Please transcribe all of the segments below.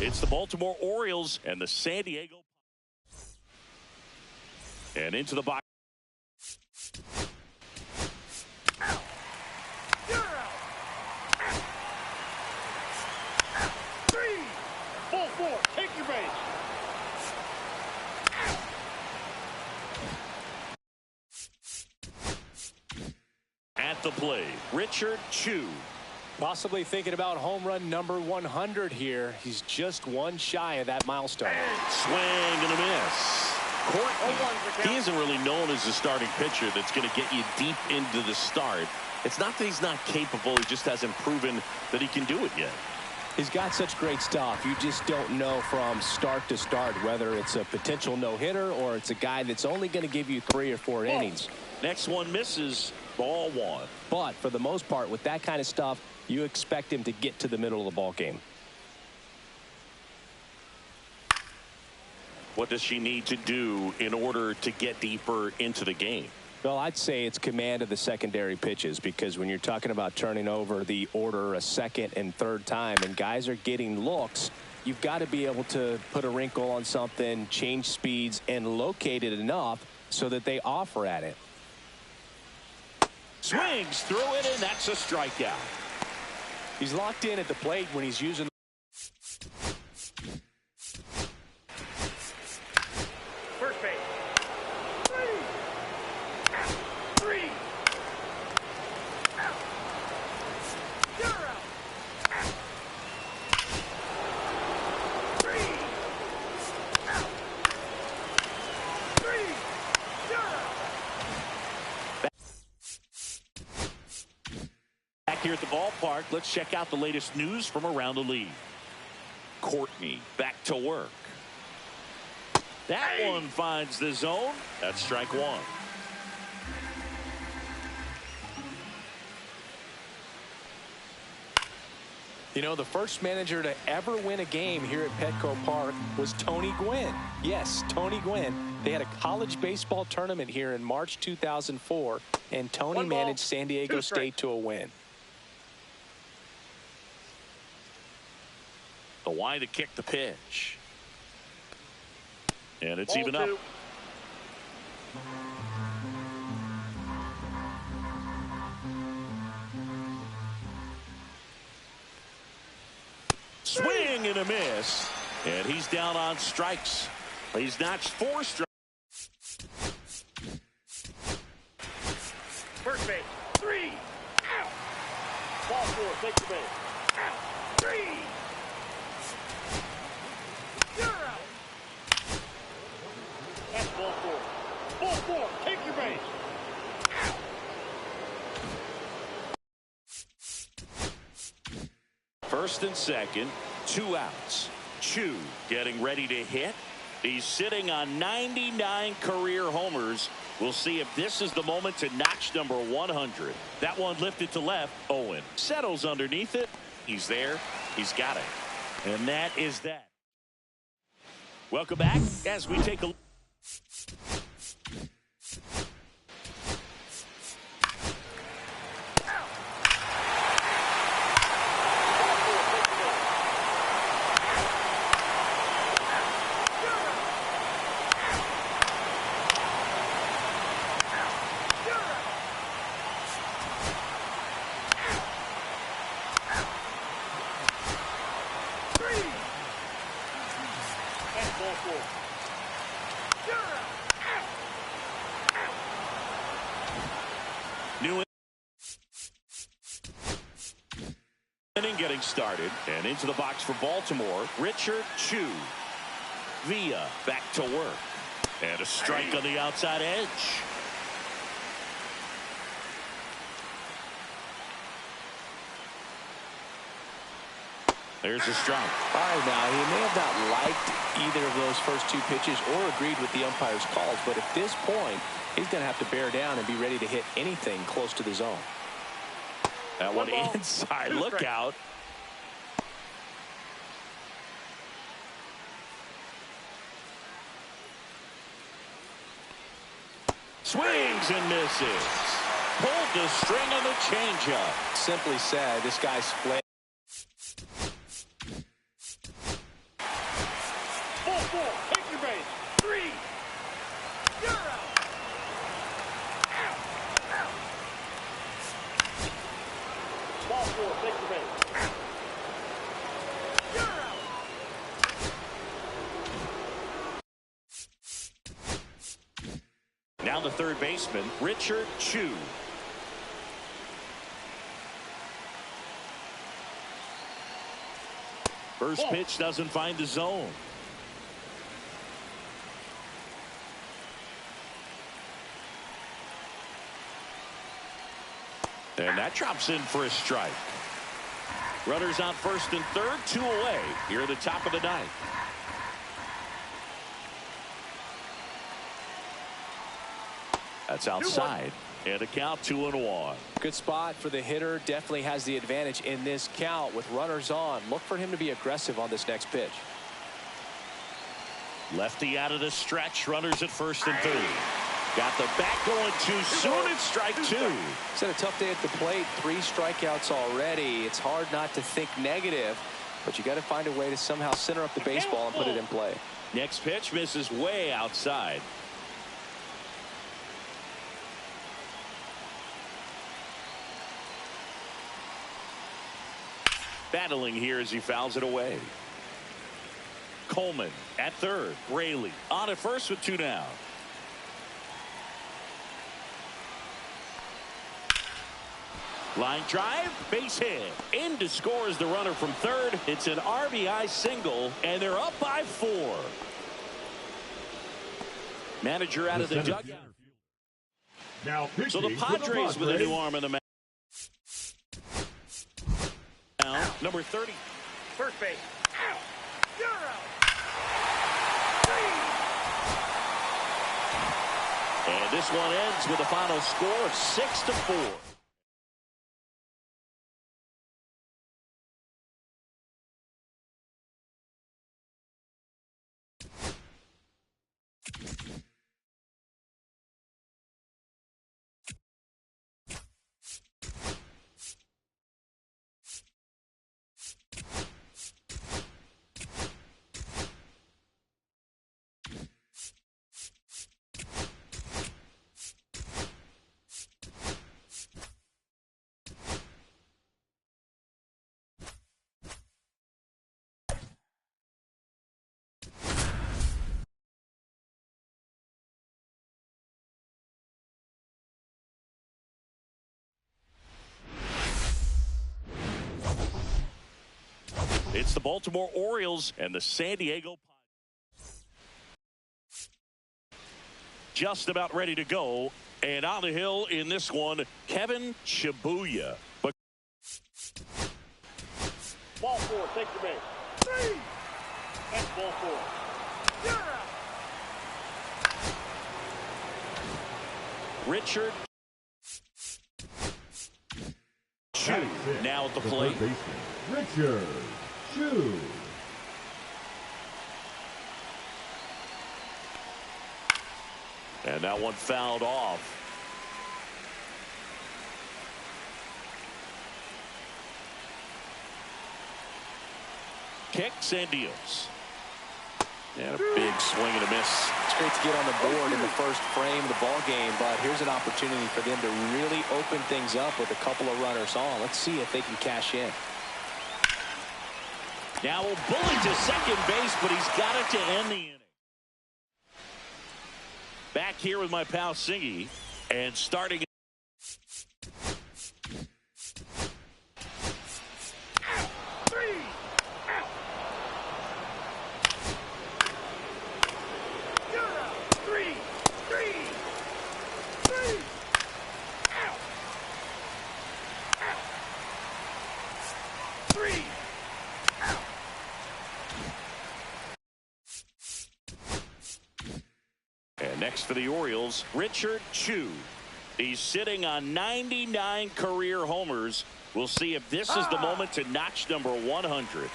It's the Baltimore Orioles and the San Diego. And into the box. Ball four, take your base. At the plate, Richard Chew. Possibly thinking about home run number 100 here. He's just one shy of that milestone. Swing and a miss. Courtney, he isn't really known as a starting pitcher that's going to get you deep into the start. It's not that he's not capable. He just hasn't proven that he can do it yet. He's got such great stuff. You just don't know from start to start whether it's a potential no-hitter or it's a guy that's only going to give you 3 or 4 innings. Next one misses. Ball 1. But for the most part, with that kind of stuff, you expect him to get to the middle of the ball game. What does she need to do in order to get deeper into the game? Well, I'd say it's command of the secondary pitches, because when you're talking about turning over the order a second and third time and guys are getting looks, you've got to be able to put a wrinkle on something, change speeds, and locate it enough so that they offer at it. Swings through it, and that's a strikeout. He's locked in at the plate when he's using. First base. 3. You're out. 3. 3. You're out. Back here at the ballpark, let's check out the latest news from around the league. Courtney back to work. That one finds the zone. That's strike 1. You know, the first manager to ever win a game here at Petco Park was Tony Gwynn. Yes, Tony Gwynn. They had a college baseball tournament here in March 2004, and Tony managed San Diego State to a win. The wide to kick the pitch. And it's even up. Swing and a miss. And he's down on strikes. He's notched 4 strikes. First base. 3. Out. Ball 4, take the base. Out. 3. You're out. That's ball 4. Ball 4, take your base. First and second, 2 outs. Chew getting ready to hit. He's sitting on 99 career homers. We'll see if this is the moment to notch number 100. That one lifted to left. Owen settles underneath it. He's there. He's got it. And that is that. Welcome back as we take a look. New inning getting started, and into the box for Baltimore, Richard Chew. Villa back to work, and a strike on the outside edge. There's a strike. All right, now, he may have not liked either of those first 2 pitches or agreed with the umpire's calls, but at this point, he's going to have to bear down and be ready to hit anything close to the zone. That one inside. Look out. Swings and misses. Pulled the string on the changeup. Simply said, this guy's split. Now the third baseman, Richard Chew. First pitch doesn't find the zone. And that drops in for a strike. Runners on first and third, 2 away here at the top of the ninth. That's outside. And a count 2-1. Good spot for the hitter. Definitely has the advantage in this count with runners on. Look for him to be aggressive on this next pitch. Lefty out of the stretch. Runners at first and third. Got the bat going too soon. It's strike 2. He's had a tough day at the plate. 3 strikeouts already. It's hard not to think negative, but you got to find a way to somehow center up the baseball and put it in play. Next pitch misses way outside. Battling here as he fouls it away. Coleman at third. Raley on at first with 2 down. Line drive, base hit. In to score is the runner from third. It's an RBI single, and they're up by 4. Manager out of the dugout. Now So the Padres with a new arm in the mound. Number 30. First base. Out. You're out. And this one ends with a final score of 6-4. It's the Baltimore Orioles and the San Diego Padres. Just about ready to go. And on the hill in this one, Kevin Shibuya. But Ball 4, take the base. 3. That's ball 4. You're out. Richard Chew now at the plate. Richard Chew. And that one fouled off. Kicks and deals. And a big swing and a miss. It's great to get on the board in the first frame of the ball game, but here's an opportunity for them to really open things up with a couple of runners on. Let's see if they can cash in. Now a bullet to second base, but he's got it to end the inning. Back here with my pal Singy, and starting. And next for the Orioles, Richard Chew. He's sitting on 99 career homers. We'll see if this is the moment to notch number 100.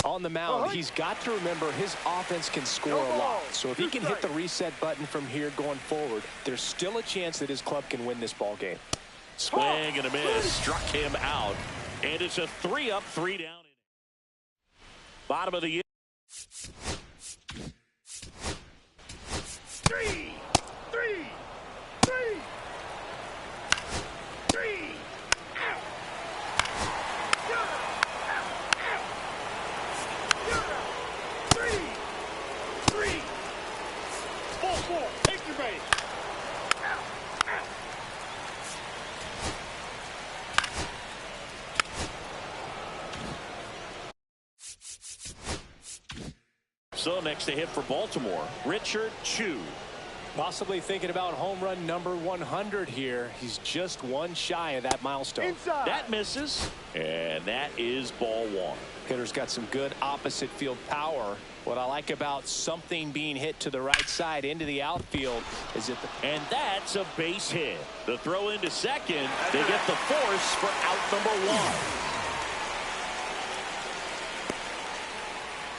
On the mound, he's got to remember his offense can score a lot. So if he can hit the reset button from here going forward, there's still a chance that his club can win this ball game. Swing and a miss. Struck him out. And it's a 3-up, 3-down. Bottom of the 3. Out. So next to hit for Baltimore, Richard Chew. Possibly thinking about home run number 100 here. He's just one shy of that milestone. Inside. That misses, and that is ball one. Hitter's got some good opposite field power. What I like about something being hit to the right side into the outfield is that and that's a base hit. The throw into second. They get the force for out number one.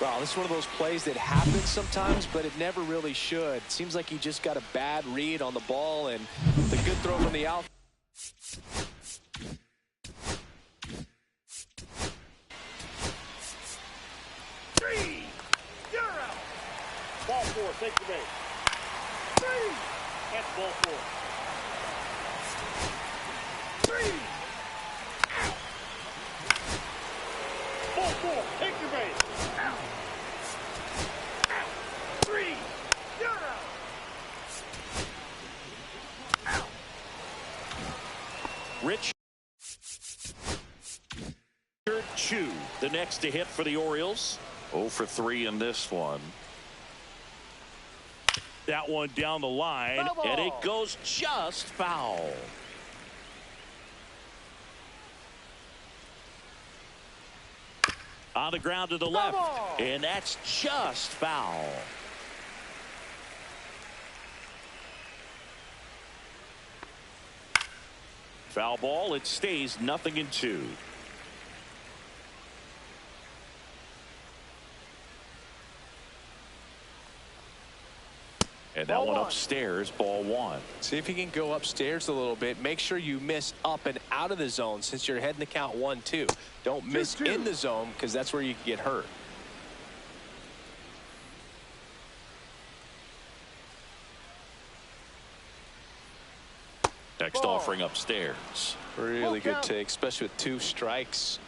Well, this is one of those plays that happens sometimes, but it never really should. Seems like he just got a bad read on the ball, and the good throw from the out. Three. You're out. Ball four. Take the base. Three. That's ball four. Three. Out. Ball four. Take the base. Out. Out. Three. You're out. Out. Richard Chew, the next to hit for the Orioles. 0 for 3 in this one. That one down the line, and it goes just foul. On the ground to the left, and that's just foul. Foul ball. It stays 0-2. And that one upstairs, ball one. See if you can go upstairs a little bit. Make sure you miss up and out of the zone since you're heading the count 1-2. Don't miss in the zone because that's where you can get hurt. Next offering upstairs. Really good take, especially with 2 strikes.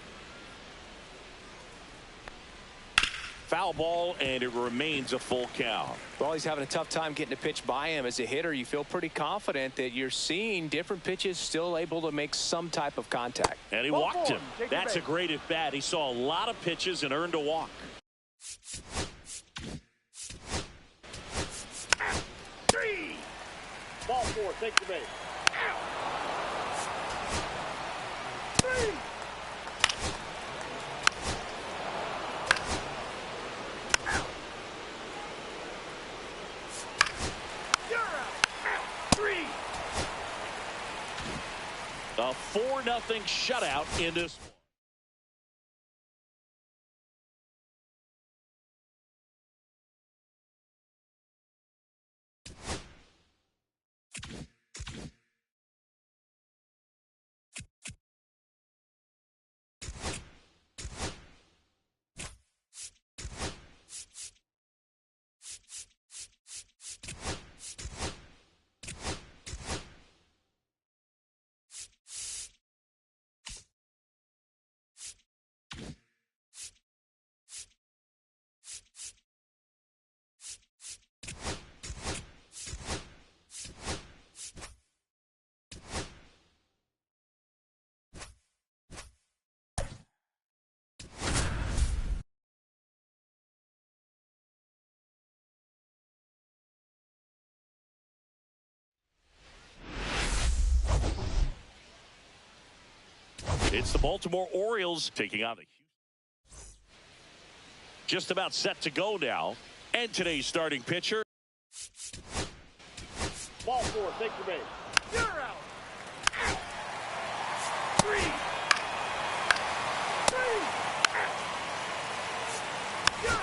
Foul ball, and it remains a full count. Well, he's having a tough time getting a pitch by him. As a hitter, you feel pretty confident that you're seeing different pitches still able to make some type of contact. And he walked him. That's a great at bat. He saw a lot of pitches and earned a walk. Three. Ball four. Take the base. Out. Three. Out. You're out. Out. Three. A 4-0 shutout in this one. It's the Baltimore Orioles taking on the Houston. Just about set to go now. And today's starting pitcher. Ball four. Take the base. You're out. Out. Three. Three. Out. You're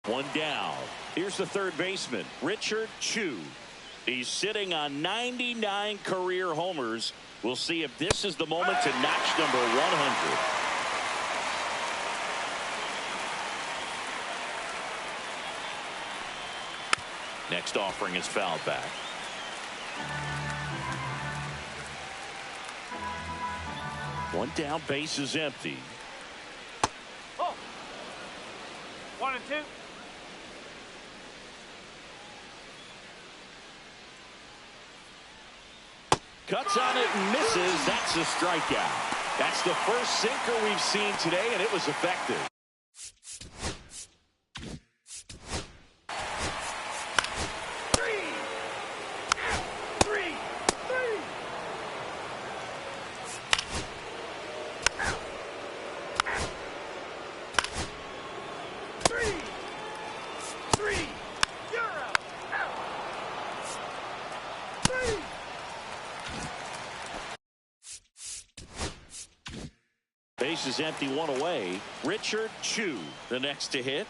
out. One down. Here's the third baseman, Richard Chew. He's sitting on 99 career homers. We'll see if this is the moment to notch number 100. Next offering is fouled back. One down, base is empty. Oh. 1 and 2. Cuts on it and misses. That's a strikeout. That's the first sinker we've seen today, and it was effective. Base is empty, one away. Richard Chu, the next to hit.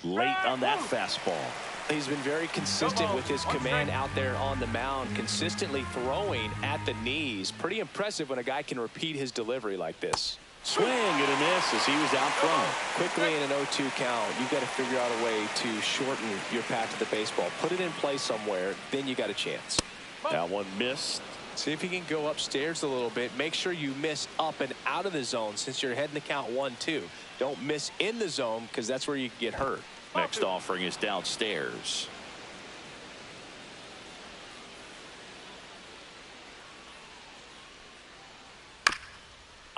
Late on that fastball. He's been very consistent with his command out there on the mound, consistently throwing at the knees. Pretty impressive when a guy can repeat his delivery like this. Swing and a miss as he was out front. Quickly in an 0-2 count, you've got to figure out a way to shorten your path to the baseball. Put it in play somewhere, then you got a chance. That one missed. See if you can go upstairs a little bit. Make sure you miss up and out of the zone since you're heading to count 1-2. Don't miss in the zone because that's where you can get hurt. Next offering is downstairs.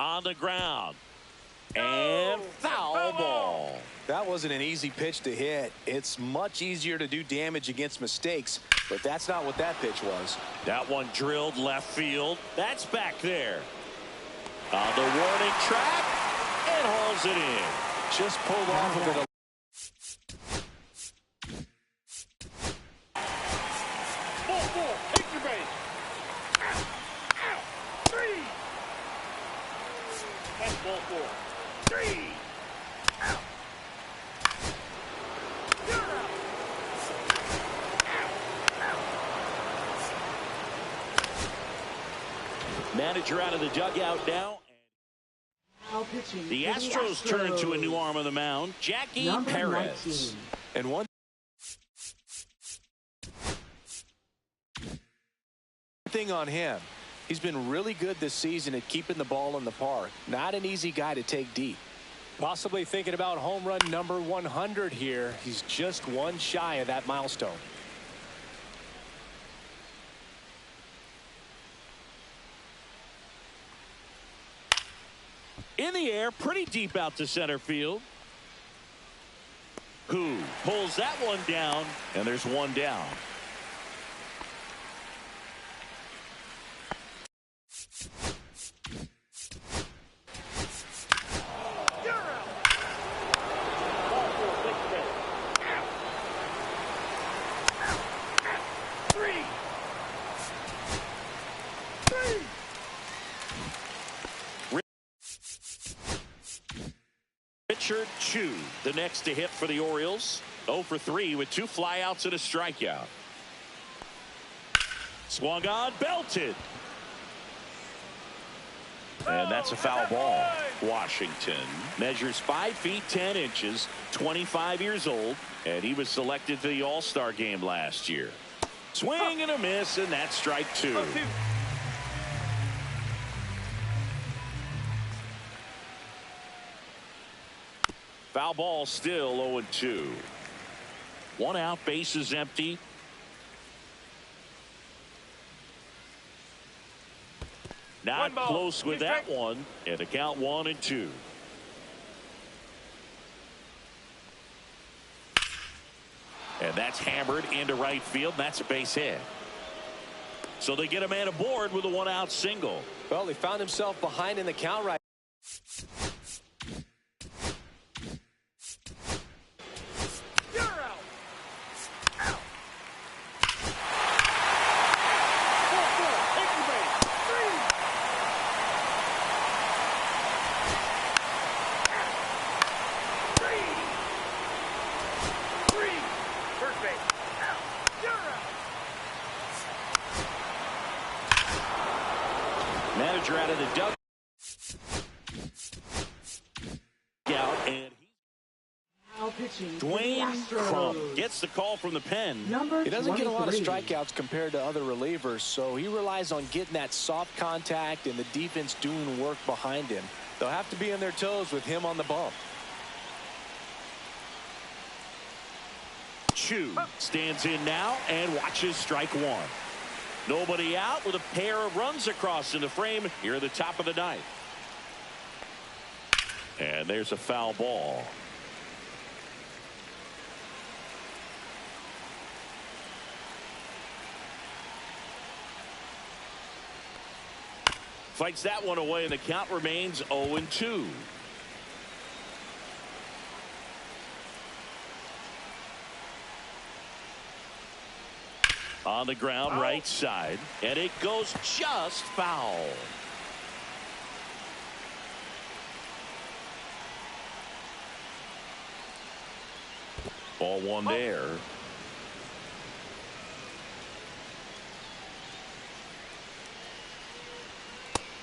On the ground. And foul ball. That wasn't an easy pitch to hit. It's much easier to do damage against mistakes, but that's not what that pitch was. That one drilled left field. That's back there. On the warning track and hauls it in. Just pulled off of it. Ball 4, take your base. Out. 3. That's ball 4. 3. Out. Manager out of the dugout now. The Astros turn to a new arm of the mound, Jackie Perez. And one thing on him, he's been really good this season at keeping the ball in the park. Not an easy guy to take deep. Possibly thinking about home run number 100 here. He's just one shy of that milestone. In the air, pretty deep out to center field. Who pulls that one down, and there's one down. Richard Chu, the next to hit for the Orioles. 0 for 3 with 2 flyouts and a strikeout. Swung on, belted. And that's a foul ball. Washington measures 5 feet 10 inches, 25 years old, and he was selected for the All-Star game last year. Swing and a miss, and that's strike 2. Foul ball, still 0-2. 1 out, base is empty. Not close with that one. And the count 1-2. And that's hammered into right field. And that's a base hit. So they get a man aboard with a 1-out single. Well, he found himself behind in the count right. Manager out of the dugout, and Dwayne Crump gets the call from the pen. He doesn't get a lot of strikeouts compared to other relievers, so he relies on getting that soft contact and the defense doing work behind him. They'll have to be on their toes with him on the bump. Chu stands in now and watches strike 1. Nobody out with a pair of runs across in the frame here at the top of the ninth. And there's a foul ball. Fights that one away, and the count remains 0-2. On the ground, right side, and it goes just foul. Ball one there.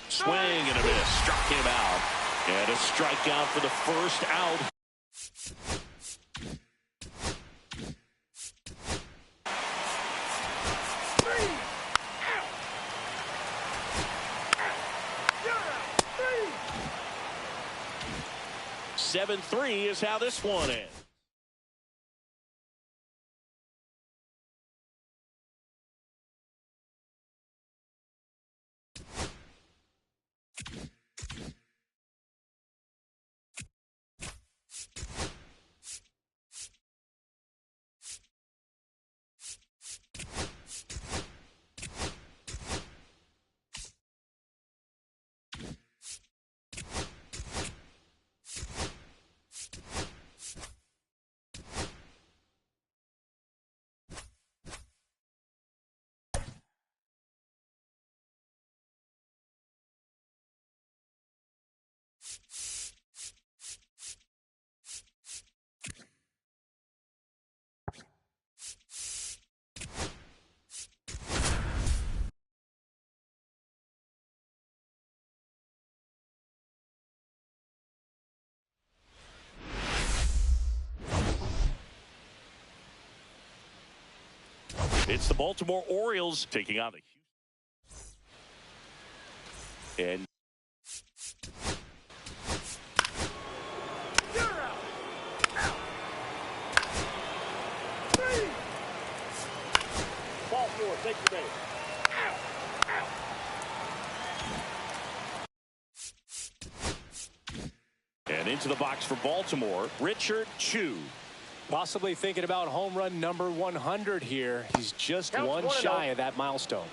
Swing and a miss. Struck him out. And a strikeout for the first out. Three. Out. 7-3 is how this one ends. It's the Baltimore Orioles taking on the Houston. And You're out. Out. Three. Ball four. Take the base. Out. Out. And into the box for Baltimore, Richard Chew. Possibly thinking about home run number 100 here. He's just one shy of that milestone.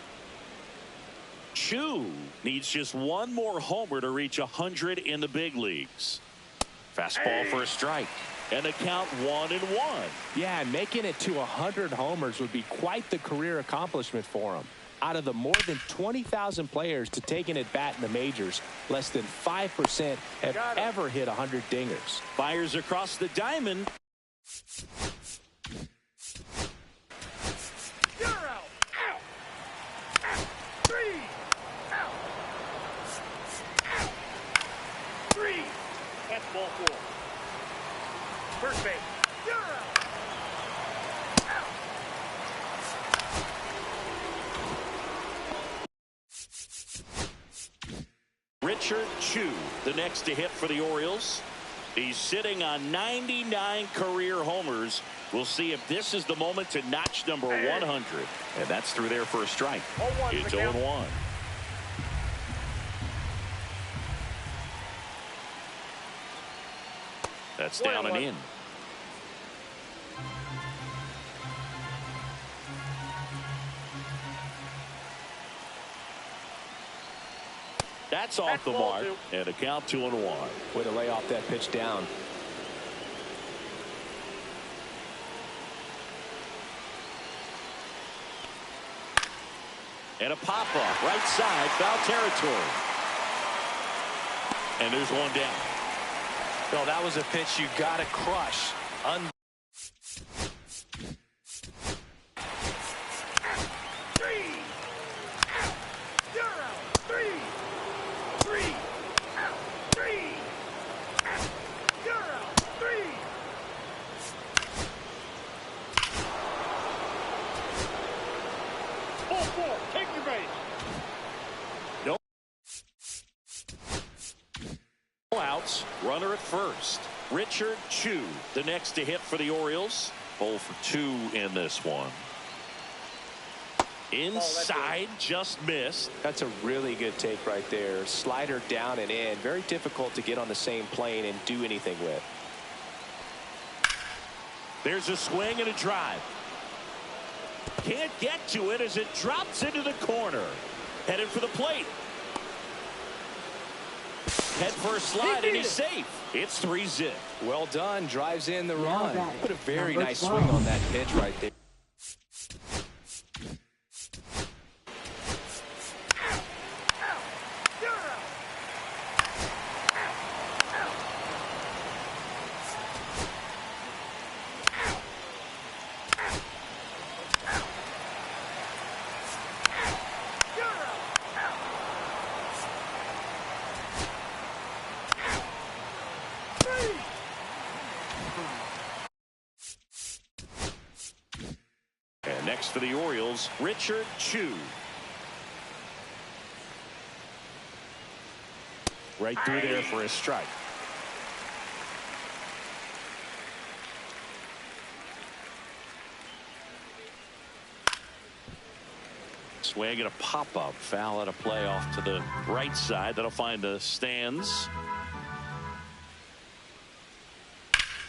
Chew needs just one more homer to reach 100 in the big leagues. Fastball for a strike. And the count 1-1. Yeah, making it to 100 homers would be quite the career accomplishment for him. Out of the more than 20,000 players to take an at-bat in the majors, less than 5% have ever hit 100 dingers. Fires across the diamond. You're out. Out. Out. Three. Out. Out. Three. That's ball four. First base. You're out. Out. Richard Chew, the next to hit for the Orioles. He's sitting on 99 career homers. We'll see if this is the moment to notch number 100. And that's through there for a strike. It's 0-1. That's down and in. That's off the mark. And a count 2-1. Way to lay off that pitch down. And a pop-up, right side, foul territory. And there's one down. No, that was a pitch you got to crush. Three. Out. You're out. Three. Three. Out. Three. Out. You're out. Three. Ball four. Take your base. No outs. Runner at first. Richard Chew, the next to hit for the Orioles. 0 for 2 in this one. Inside, just missed. That's a really good take right there. Slider down and in. Very difficult to get on the same plane and do anything with. There's a swing and a drive. Can't get to it as it drops into the corner. Headed for the plate. Head first slide and he's safe. It's 3-zip. Well done. Drives in the run. Put a very nice swing on that pitch right there. And next for the Orioles, Richard Chew. Right through there for a strike. Swing and a pop-up. Foul at a play off to the right side. That'll find the stands.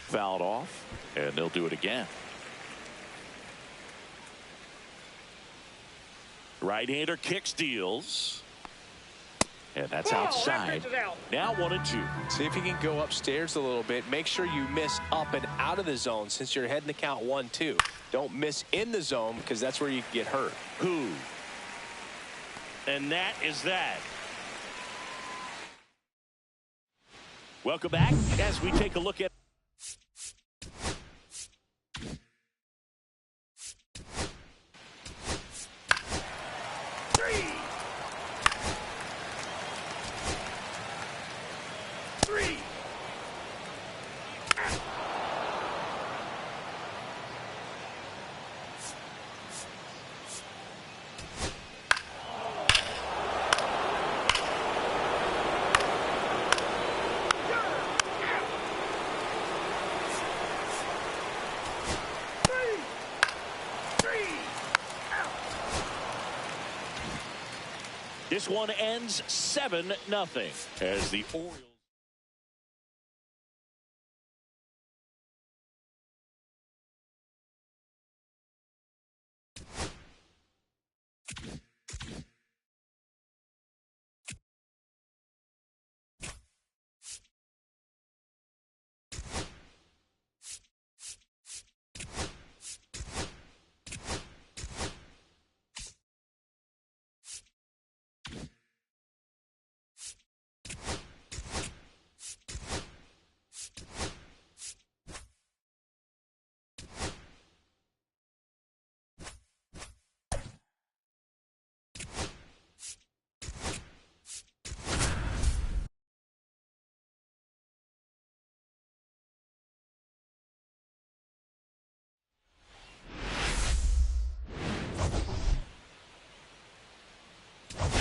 Fouled off, and they'll do it again. Right-hander kicks, deals. And that's outside. Now 1-2. See if you can go upstairs a little bit. Make sure you miss up and out of the zone since you're heading to count 1-2. Don't miss in the zone because that's where you can get hurt. Who? And that is that. Welcome back as we take a look at three. This one ends 7-0 as the Orioles.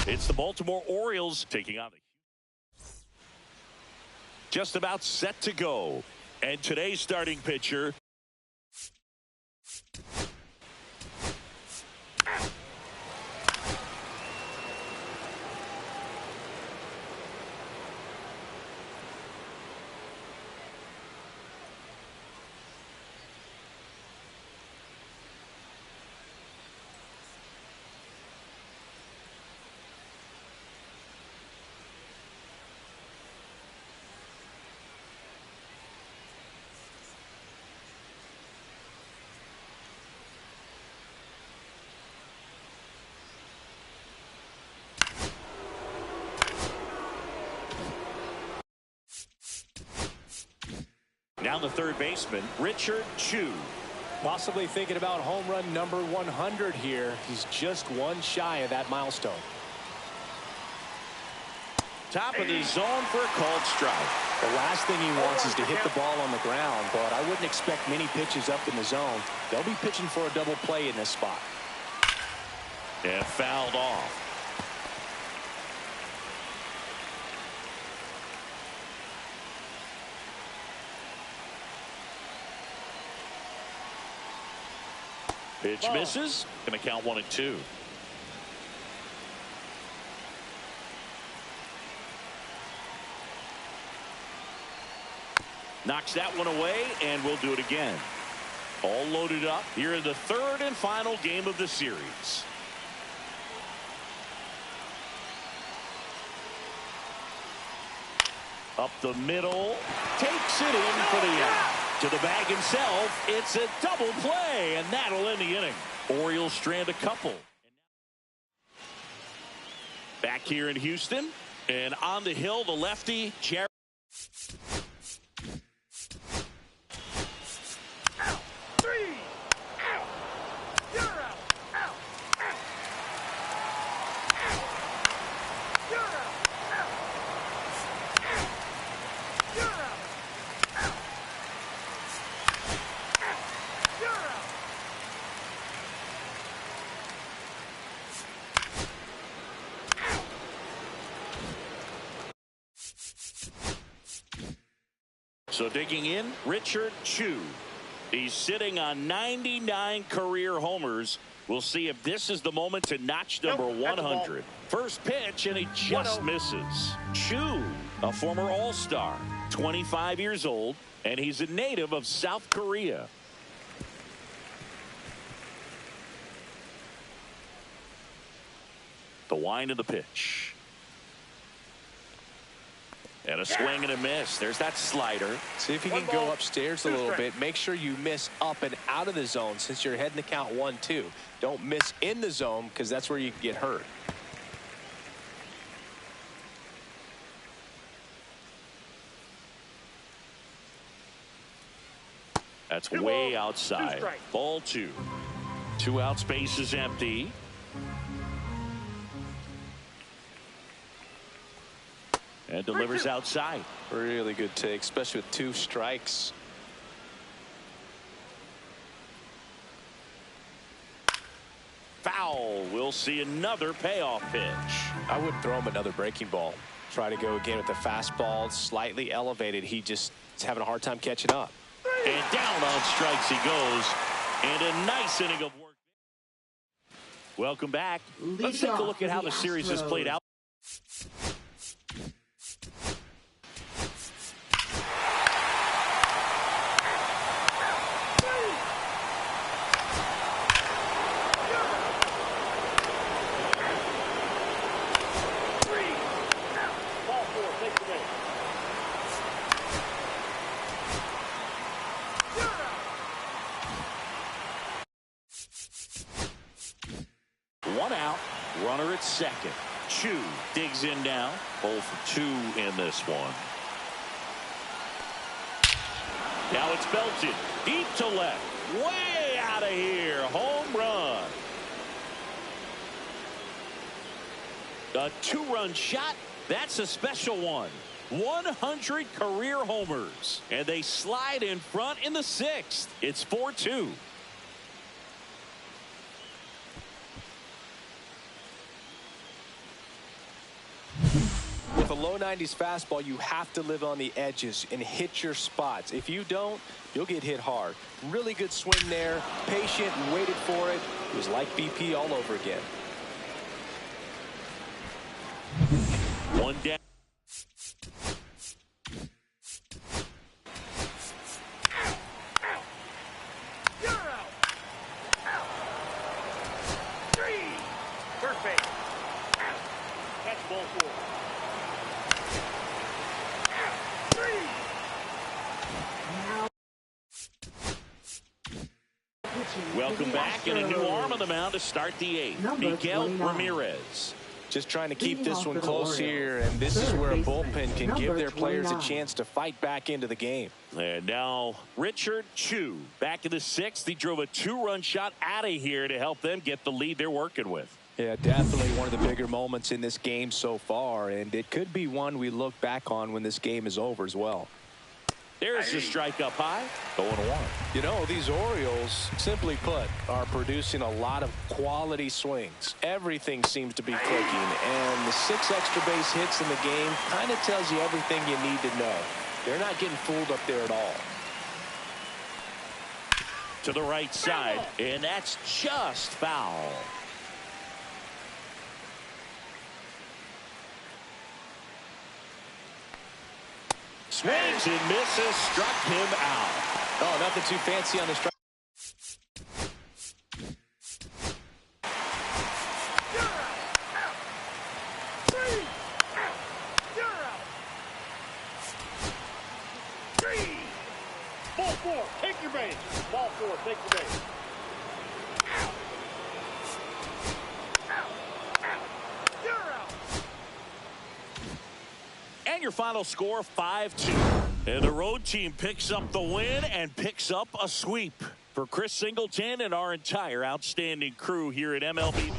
It's the Baltimore Orioles taking on the just about set to go. And today's starting pitcher, now the third baseman, Richard Chew. Possibly thinking about home run number 100 here. He's just one shy of that milestone. Top of the zone for a called strike. The last thing he wants is to hit the ball on the ground, but I wouldn't expect many pitches up in the zone. They'll be pitching for a double play in this spot. And fouled off. Pitch misses. Going to count 1-2. Knocks that one away, and we'll do it again. All loaded up here in the third and final game of the series. Up the middle, takes it in for the out. To the bag himself, it's a double play, and that'll end the inning. Orioles strand a couple. Back here in Houston, and on the hill, the lefty, Jared. So digging in, Richard Chew. He's sitting on 99 career homers. We'll see if this is the moment to notch number 100. First pitch, and he just misses. Chew, a former All-Star, 25 years old, and he's a native of South Korea. The wind of the pitch. And a swing and a miss. There's that slider. See if you can go upstairs a little bit. Make sure you miss up and out of the zone since you're heading to count 1-2. Don't miss in the zone because that's where you can get hurt. That's way outside. Ball 2. 2 outs, base is empty. And delivers outside. Really good take, especially with 2 strikes. Foul. We'll see another payoff pitch. I wouldn't throw him another breaking ball. Try to go again with the fastball, slightly elevated. He just is having a hard time catching up. And down on strikes he goes. And a nice inning of work. Welcome back. Let's take a look at how the series has played out. Runner at second. Chew digs in now. 0 for 2 in this one. Now it's belted deep to left. Way out of here. Home run. A 2-run shot. That's a special one. 100 career homers. And they slide in front in the 6th. It's 4-2. With a low 90s fastball, you have to live on the edges and hit your spots. If you don't, you'll get hit hard. Really good swing there. Patient, waited for it. It was like BP all over again. 1 down. Welcome back, and a new arm on the mound to start the 8th. Miguel Ramirez. Just trying to keep this one close here, and this is where a bullpen can give their players a chance to fight back into the game. And now Richard Chew back in the 6th. He drove a 2-run shot out of here to help them get the lead they're working with. Yeah, definitely one of the bigger moments in this game so far, and it could be one we look back on when this game is over as well. There's the strike up high. 0-1. You know, these Orioles, simply put, are producing a lot of quality swings. Everything seems to be clicking, and the 6 extra base hits in the game kind of tells you everything you need to know. They're not getting fooled up there at all. To the right side, and that's just foul. Swings and misses, struck him out. Oh, nothing too fancy on the strike. Ball four, take your base. Ball four, take your base. You're out. And your final score, 5-2. And the road team picks up the win and picks up a sweep. For Chris Singleton and our entire outstanding crew here at MLB.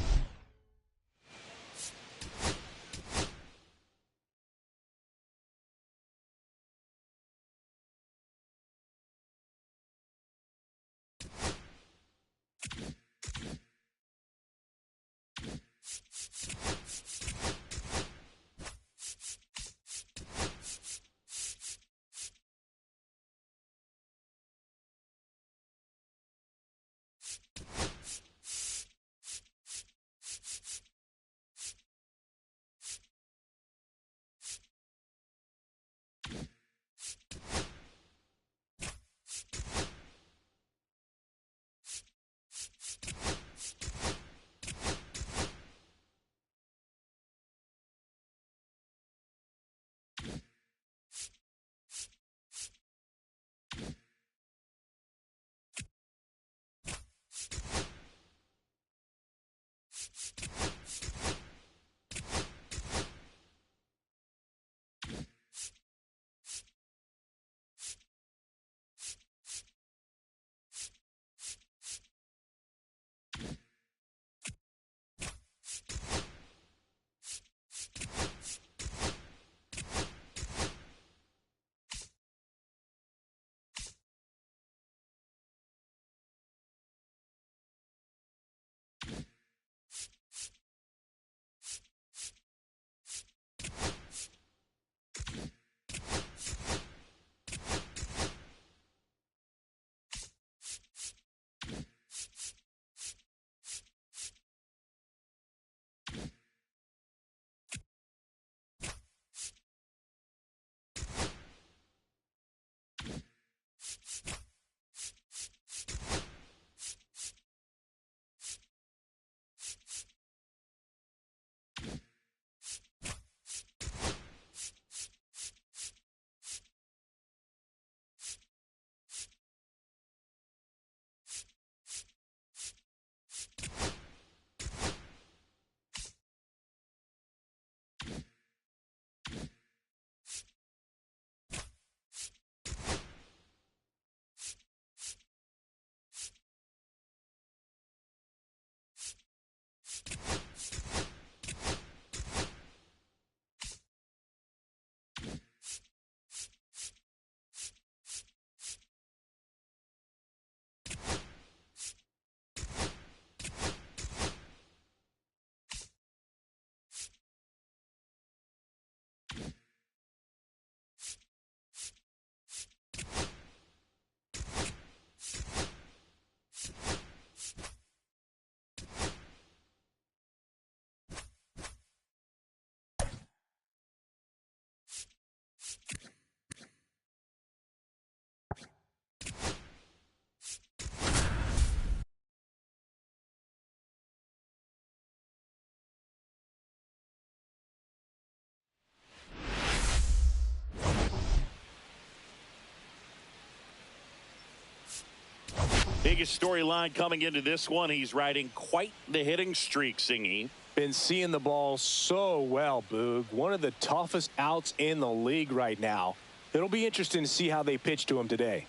Biggest storyline coming into this one. He's riding quite the hitting streak, Singy. Been seeing the ball so well, Boog. One of the toughest outs in the league right now. It'll be interesting to see how they pitch to him today.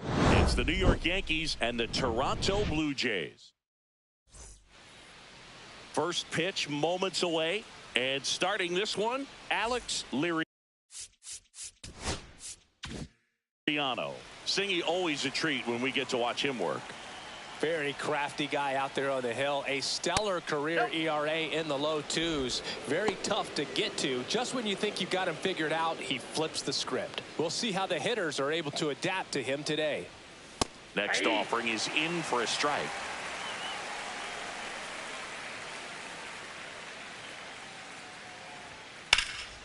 It's the New York Yankees and the Toronto Blue Jays. First pitch moments away, and starting this one, Alex Liriano. Singy, always a treat when we get to watch him work. Very crafty guy out there on the hill. A stellar career ERA in the low twos. Very tough to get to. Just when you think you've got him figured out, he flips the script. We'll see how the hitters are able to adapt to him today. Next offering is in for a strike.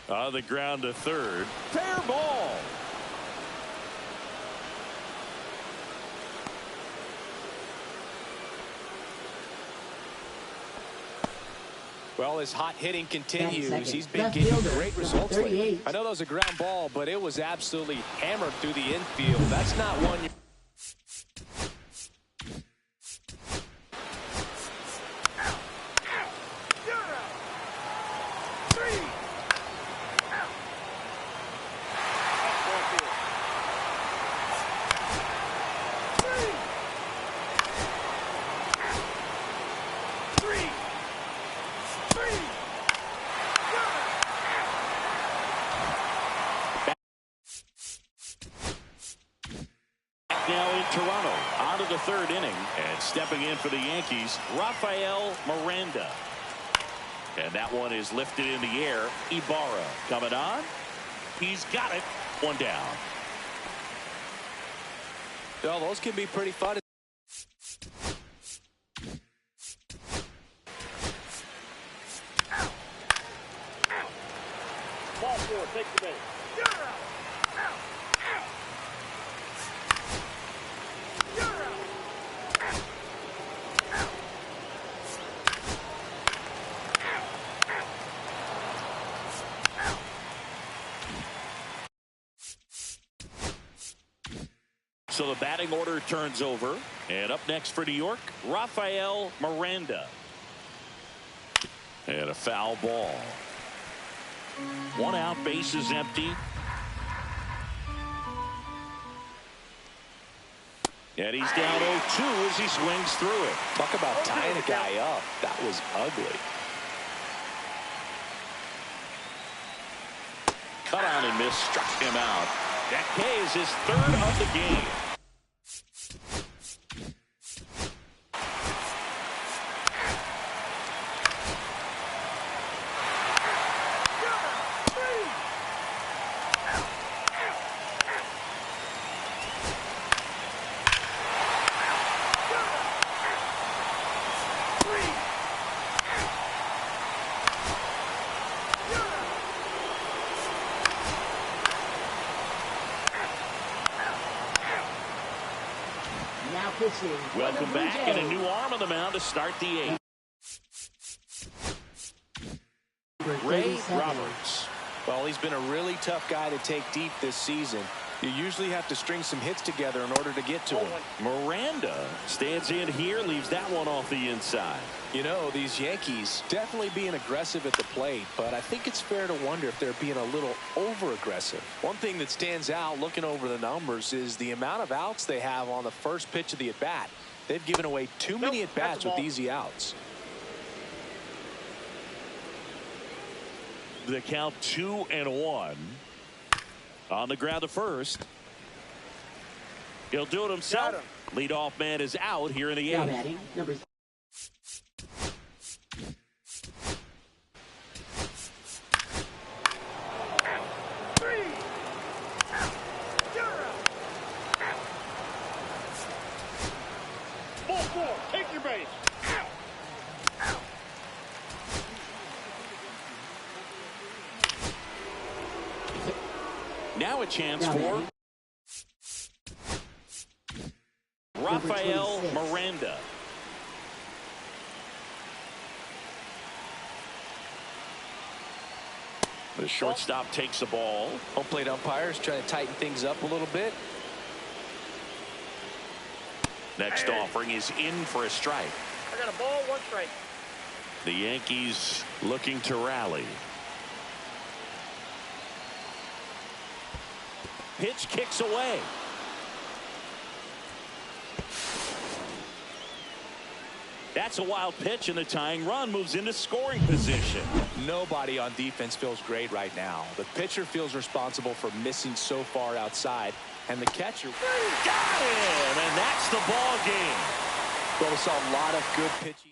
On the ground to third. Fair ball. Well, his hot hitting continues. He's been getting great results lately. I know that was a ground ball, but it was absolutely hammered through the infield. That's not one you Now in Toronto, out of the third inning, and stepping in for the Yankees, Rafael Miranda. And that one is lifted in the air. Ibarra coming on. He's got it. One down. Well, those can be pretty fun. Ball four, take the base. You're out. Out. Out. You're out. Out. Out. Out. So the batting order turns over. And up next for New York, Rafael Miranda. And a foul ball. One out, base is empty. And he's down 0-2 as he swings through it. Talk about tying a guy up. That was ugly. Cut on and miss, struck him out. That K is his third of the game. Welcome back, and a new arm on the mound to start the eighth. Ray Roberts. Well, he's been a really tough guy to take deep this season. You usually have to string some hits together in order to get to him. Miranda stands in here, leaves that one off the inside. You know, these Yankees definitely being aggressive at the plate, but I think it's fair to wonder if they're being a little over-aggressive. One thing that stands out looking over the numbers is the amount of outs they have on the first pitch of the at-bat. They've given away too many at-bats with easy outs. The count 2-1. On the ground to first. He'll do it himself. Leadoff man is out here in the eighth. Ball four, take your base. Now a chance for Rafael Miranda. The shortstop takes the ball. Home plate umpires trying to tighten things up a little bit. Next offering is in for a strike. I got a ball, one strike. The Yankees looking to rally. Pitch kicks away. That's a wild pitch, and the tying run moves into scoring position. Nobody on defense feels great right now. The pitcher feels responsible for missing so far outside, and the catcher got him, and that's the ball game. Well, we saw a lot of good pitching.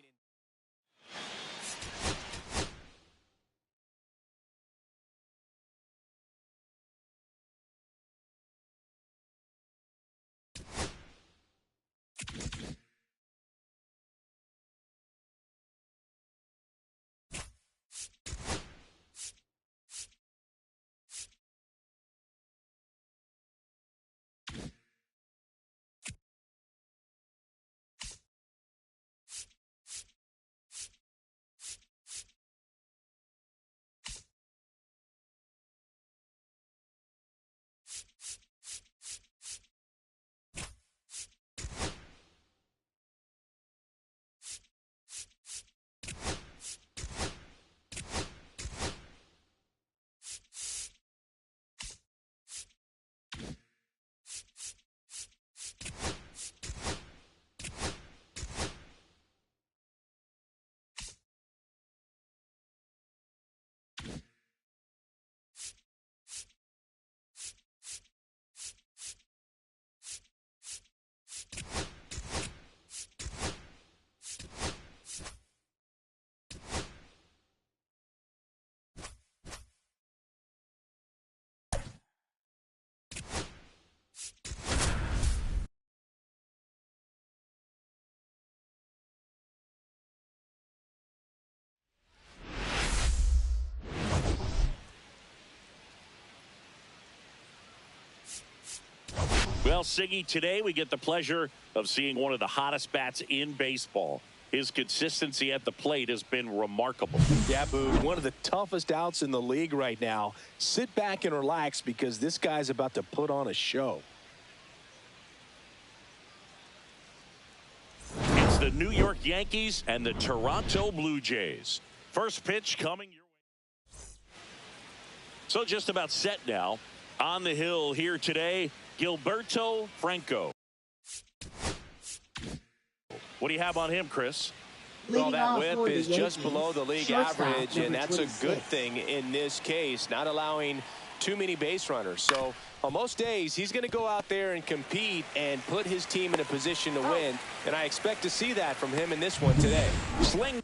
Well, Siggy, today we get the pleasure of seeing one of the hottest bats in baseball. His consistency at the plate has been remarkable. Yeah, Boog, one of the toughest outs in the league right now. Sit back and relax because this guy's about to put on a show. It's the New York Yankees and the Toronto Blue Jays. First pitch coming your way. So just about set now. On the hill here today, Gilberto Franco. What do you have on him, Chris? Well, that whip is just below the league average, and that's a good thing in this case, not allowing too many base runners. So on most days, he's going to go out there and compete and put his team in a position to win, and I expect to see that from him in this one today. Sling.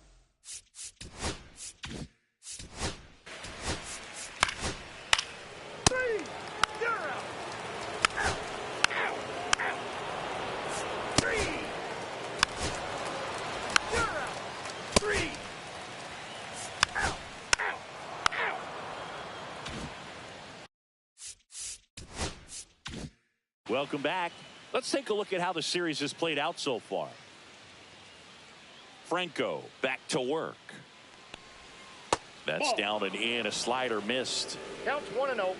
Welcome back. Let's take a look at how the series has played out so far. Franco back to work. That's down and in. A slider missed. Counts 1-0.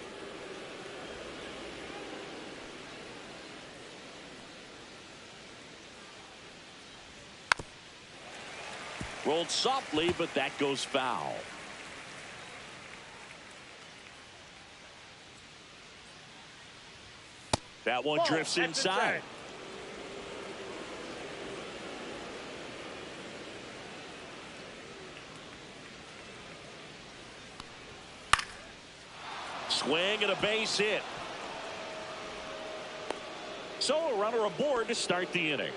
Rolled softly, but that goes foul. That one drifts inside. Swing and a base hit. So a runner aboard to start the inning.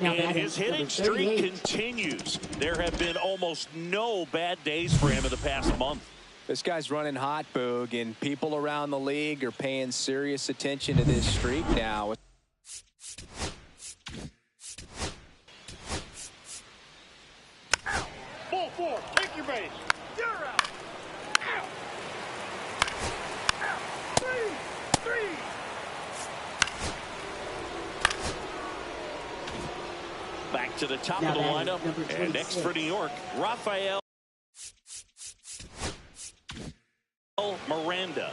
And his hitting streak continues. There have been almost no bad days for him in the past month. This guy's running hot, Boog, and people around the league are paying serious attention to this streak now. Ball 4, take your base. You're out. Out. Out. 3. Back to the top of the lineup. And next for New York, Rafael Miranda.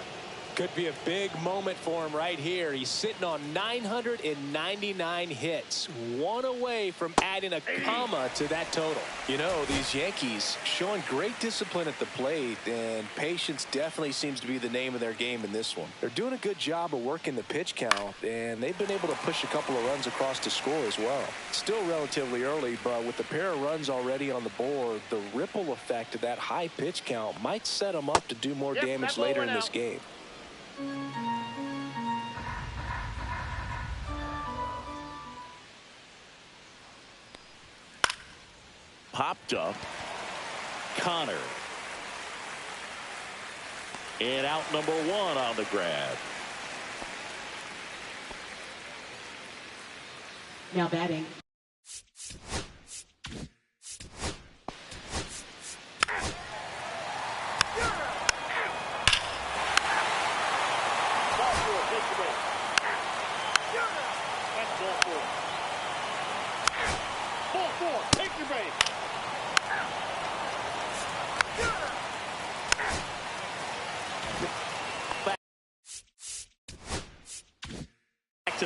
Could be a big moment for him right here. He's sitting on 999 hits, one away from adding a comma to that total. You know, these Yankees showing great discipline at the plate, and patience definitely seems to be the name of their game in this one. They're doing a good job of working the pitch count, and they've been able to push a couple of runs across to score as well. Still relatively early, but with a pair of runs already on the board, the ripple effect of that high pitch count might set them up to do more damage later in this game. Popped up. Connor. And out number 1 on the grab. Now batting.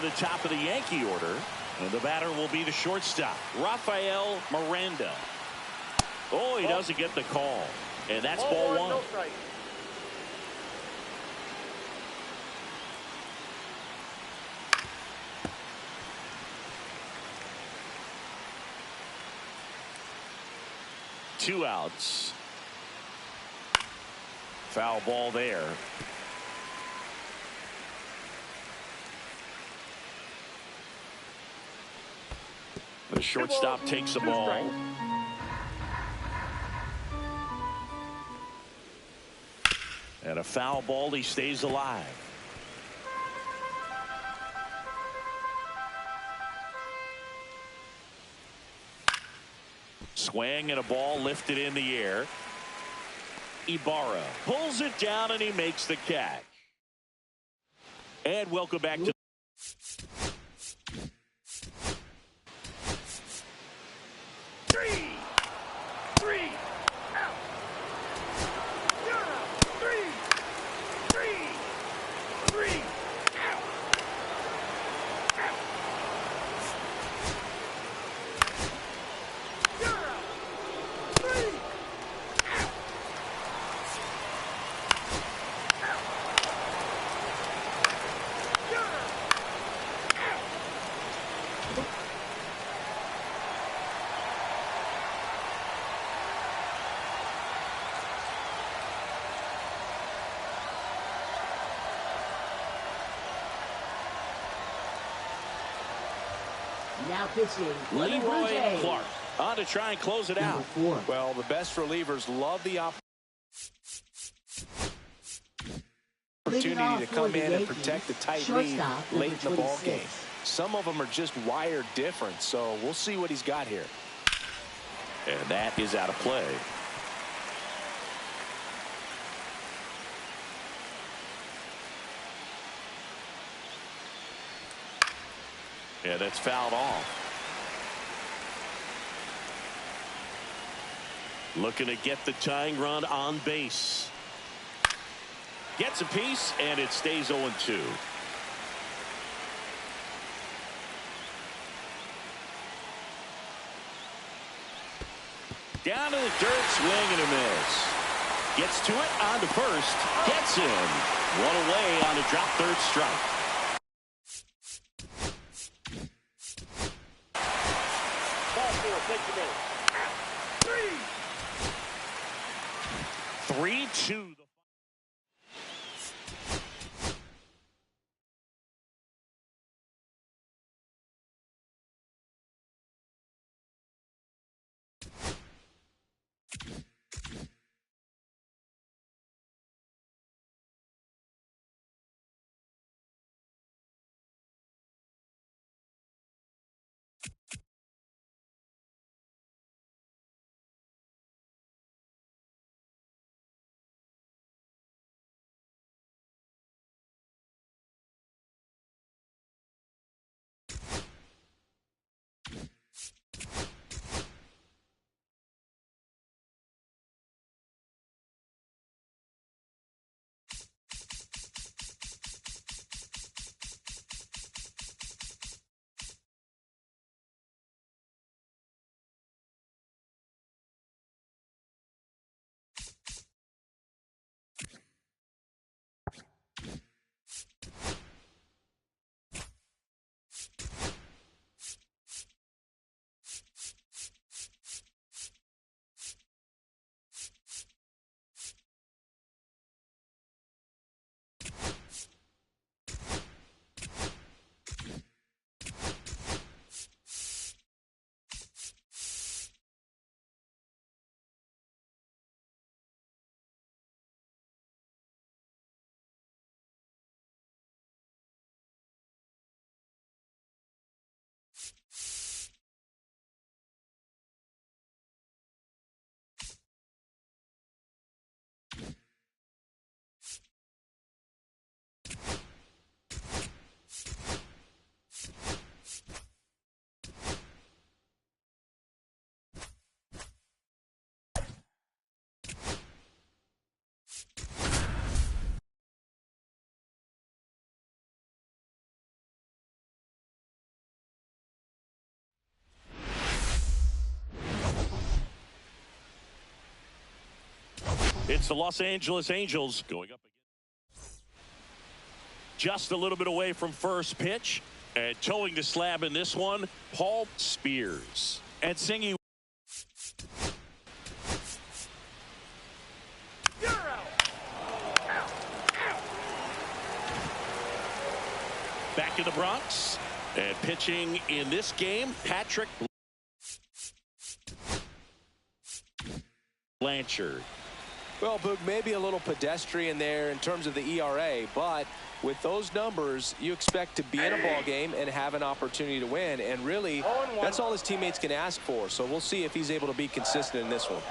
the top of the Yankee order. And the batter will be the shortstop, Rafael Miranda. Oh, he doesn't get the call. And that's ball one. No strike. Two outs. Foul ball there. The shortstop takes the ball. And a foul ball. He stays alive. Swing and a ball lifted in the air. Ibarra pulls it down and he makes the catch. And welcome back to Three out. You're out. Three out. You're out. Three out. You're out. Now pitching, Leroy Clark on to try and close it out. Well, the best relievers love the opportunity to come in and protect the tight lead late in the ball game. Some of them are just wired different, so we'll see what he's got here. And that is out of play. Yeah, that's fouled off. Looking to get the tying run on base. Gets a piece, and it stays 0-2. Down to the dirt, swing and a miss. Gets to it, on to first. Gets in. One away on a drop third strike. Ball four, take the base. 3-2. It's the Los Angeles Angels going up again. Just a little bit away from first pitch. And towing the slab in this one, Paul Spears. And singing. Back in the Bronx. And pitching in this game, Patrick Blanchard. Well, Boog, maybe a little pedestrian there in terms of the ERA, but with those numbers, you expect to be in a ball game and have an opportunity to win. And really, that's all his teammates can ask for. So we'll see if he's able to be consistent in this one.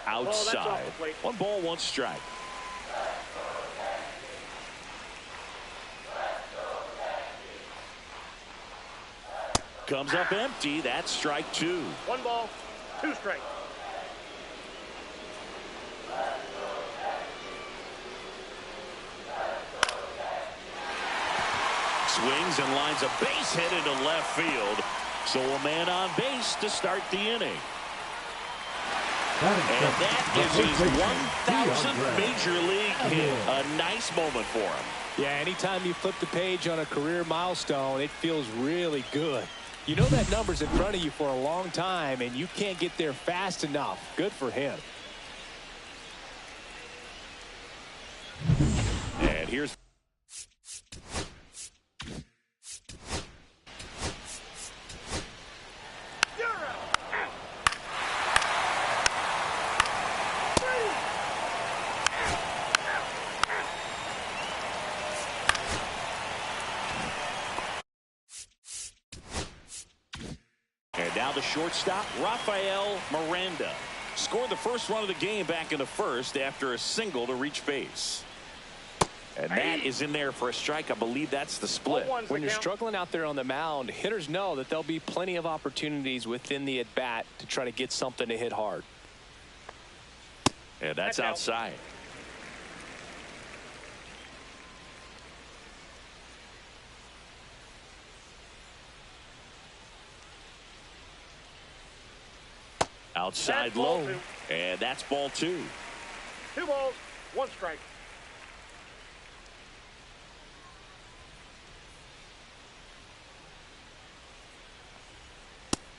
Outside. 1 ball, 1 strike. Comes up empty. That's strike 2. 1 ball, 2 strikes. Swings and lines a base hit into left field. So a man on base to start the inning. And that is his 1,000th major league hit. A nice moment for him. Yeah, anytime you flip the page on a career milestone, it feels really good. You know that number's in front of you for a long time, and you can't get there fast enough. Good for him. And here's now the shortstop, Rafael Miranda. Scored the first run of the game back in the first after a single to reach base. And that is in there for a strike. I believe that's the split. When you're struggling out there on the mound, hitters know that there'll be plenty of opportunities within the at-bat to try to get something to hit hard. And that's outside. Outside low. And that's ball 2. 2 balls, 1 strike.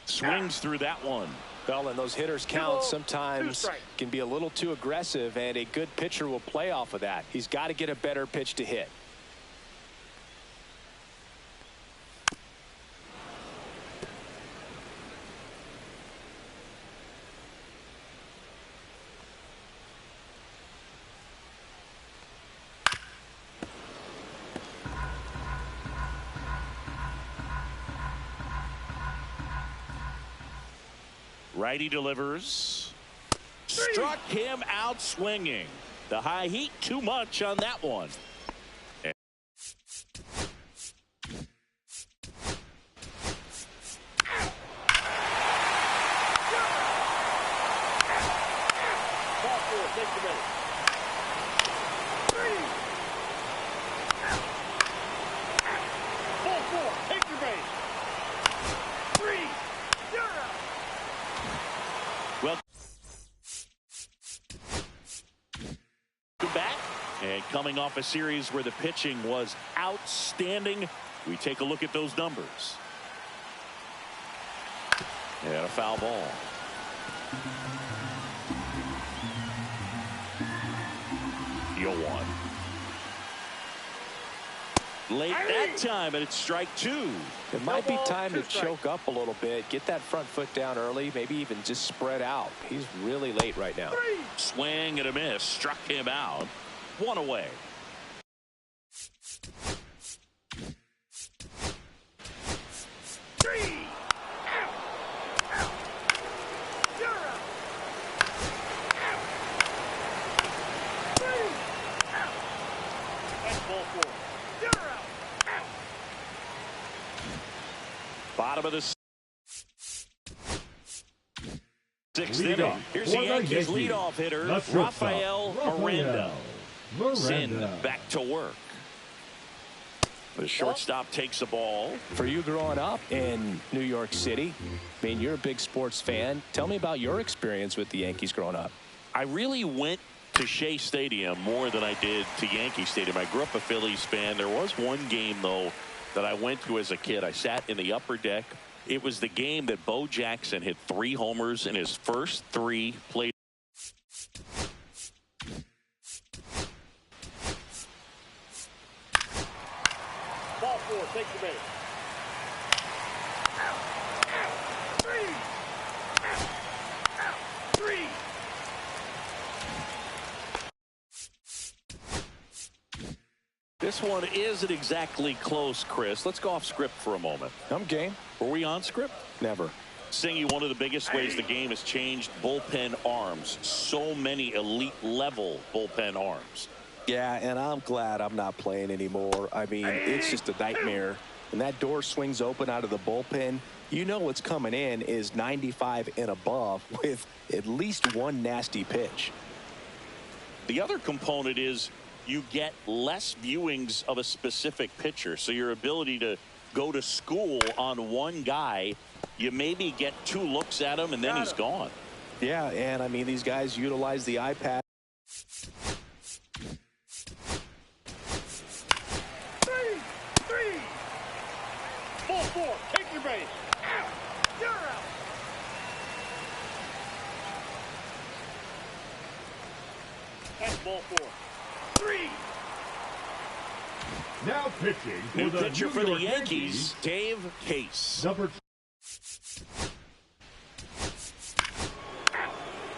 Swings through that one. Well, and those hitters count sometimes can be a little too aggressive, and a good pitcher will play off of that. He's got to get a better pitch to hit. Righty delivers. Struck him out swinging. The high heat too much on that one. Ball 4, take the base. 3. Ball 4, take your base. 3. You're out. Well, back and coming off a series where the pitching was outstanding. We take a look at those numbers. And a foul ball. Deal 1. Late that time, and it's strike 2. It might be time to choke up a little bit, get that front foot down early, maybe even just spread out. He's really late right now. 3. Swing and a miss, struck him out. 1 away. Bottom of the 6th inning. Here's the Yankees leadoff hitter, Rafael Miranda. Send back to work. The shortstop takes the ball. For you growing up in New York City, I mean, you're a big sports fan. Tell me about your experience with the Yankees growing up. I really went to Shea Stadium more than I did to Yankee Stadium. I grew up a Phillies fan. There was one game, though, that I went to as a kid. I sat in the upper deck. It was the game that Bo Jackson hit 3 homers in his first 3 plate. Ball 4, take the base. Out, out, 3. Out, out, 3. This one isn't exactly close, Chris. Let's go off script for a moment. I'm game. Were we on script? Never. Singy, one of the biggest ways the game has changed, bullpen arms. So many elite level bullpen arms. Yeah, and I'm glad I'm not playing anymore. I mean, it's just a nightmare. When that door swings open out of the bullpen, you know what's coming in is 95 and above with at least one nasty pitch. The other component is you get less viewings of a specific pitcher. So your ability to go to school on one guy, you maybe get 2 looks at him and then he's gone. Yeah, and I mean, these guys utilize the iPad. 3. Ball 4, take your base. Out, you're out. That's ball 4. 3. Now pitching for New the pitcher New for the York Yankees, Dave Case. Number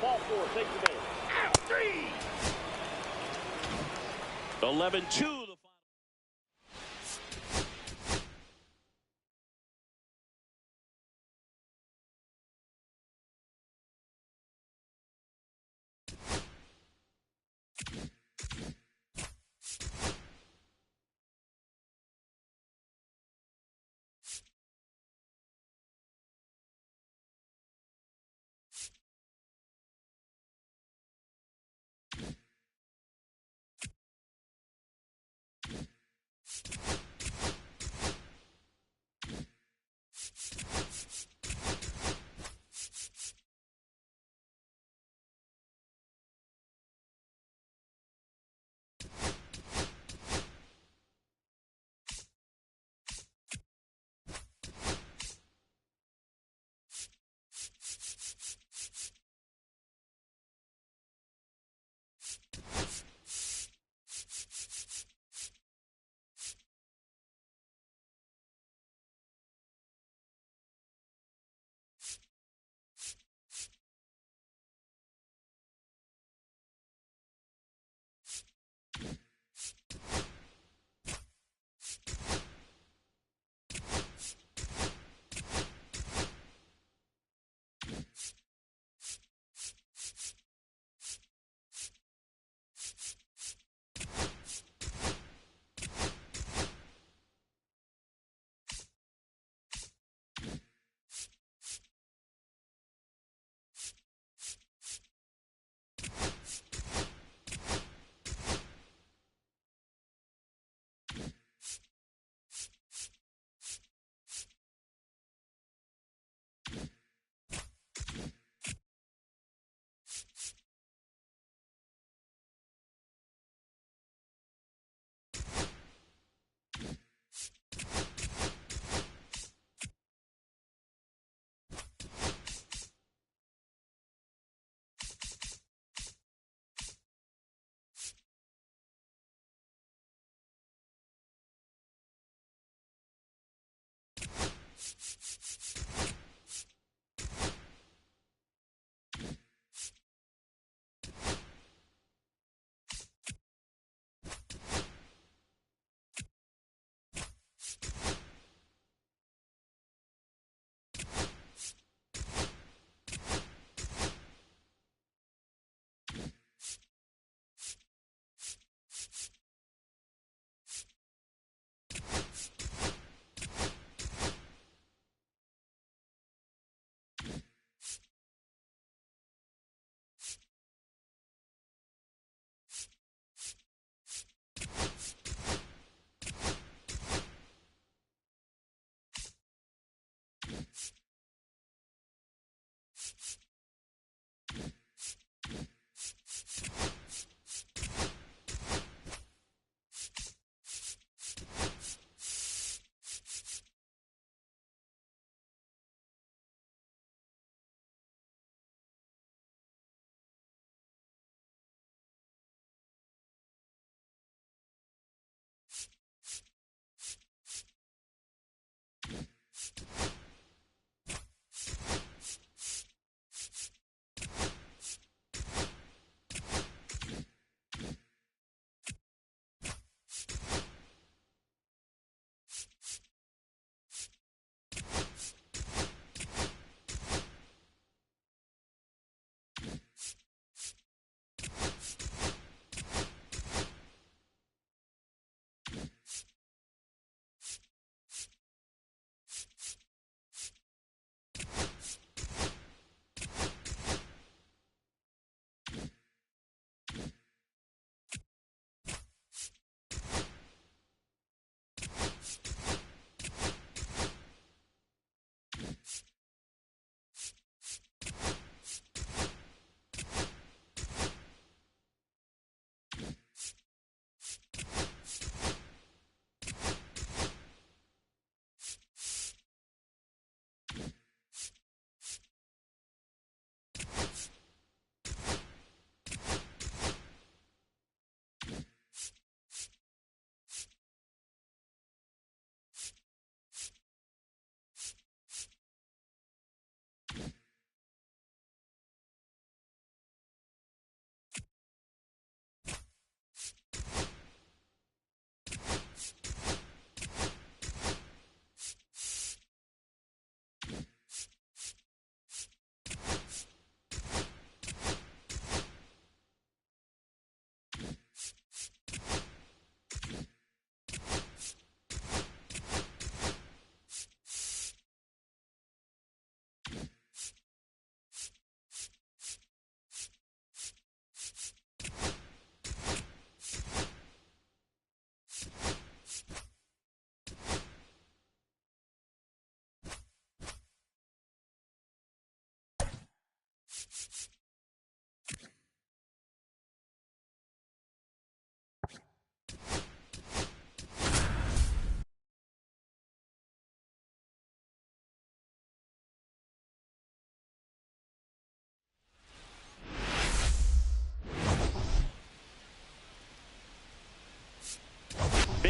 Ball 4, take the base. Out, 3. 11-2.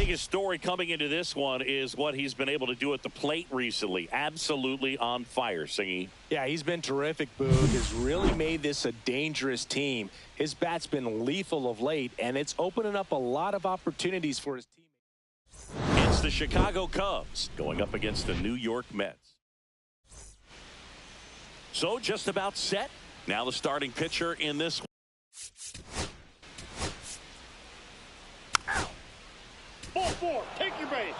biggest story coming into this one is what he's been able to do at the plate recently. Absolutely on fire, Singy. Yeah, he's been terrific, Boog. Has really made this a dangerous team. His bat's been lethal of late, and it's opening up a lot of opportunities for his teammates. It's the Chicago Cubs going up against the New York Mets. So just about set. Now the starting pitcher in this one. Ball four, take your base.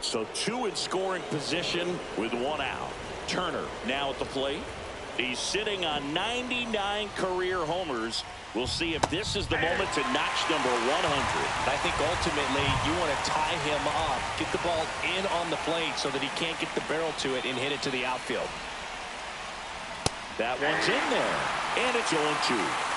So two in scoring position with one out. Turner now at the plate. He's sitting on 99 career homers. We'll see if this is the moment to notch number 100. I think ultimately you want to tie him up, get the ball in on the plate so that he can't get the barrel to it and hit it to the outfield. That one's in there, and it's 0-2.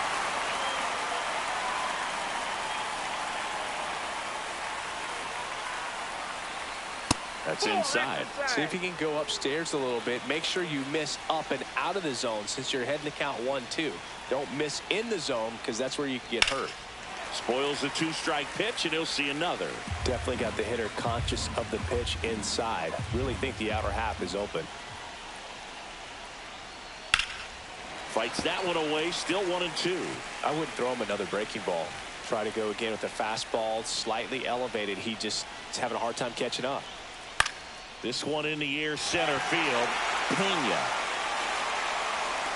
That's inside. See if you can go upstairs a little bit. Make sure you miss up and out of the zone since you're heading to count 1-2. Don't miss in the zone because that's where you can get hurt. Spoils the two-strike pitch, and he'll see another. Definitely got the hitter conscious of the pitch inside. Really think the outer half is open. Fights that one away, still 1-2. I wouldn't throw him another breaking ball. Try to go again with a fastball, slightly elevated. He just is having a hard time catching up. This one in the air, center field. Pena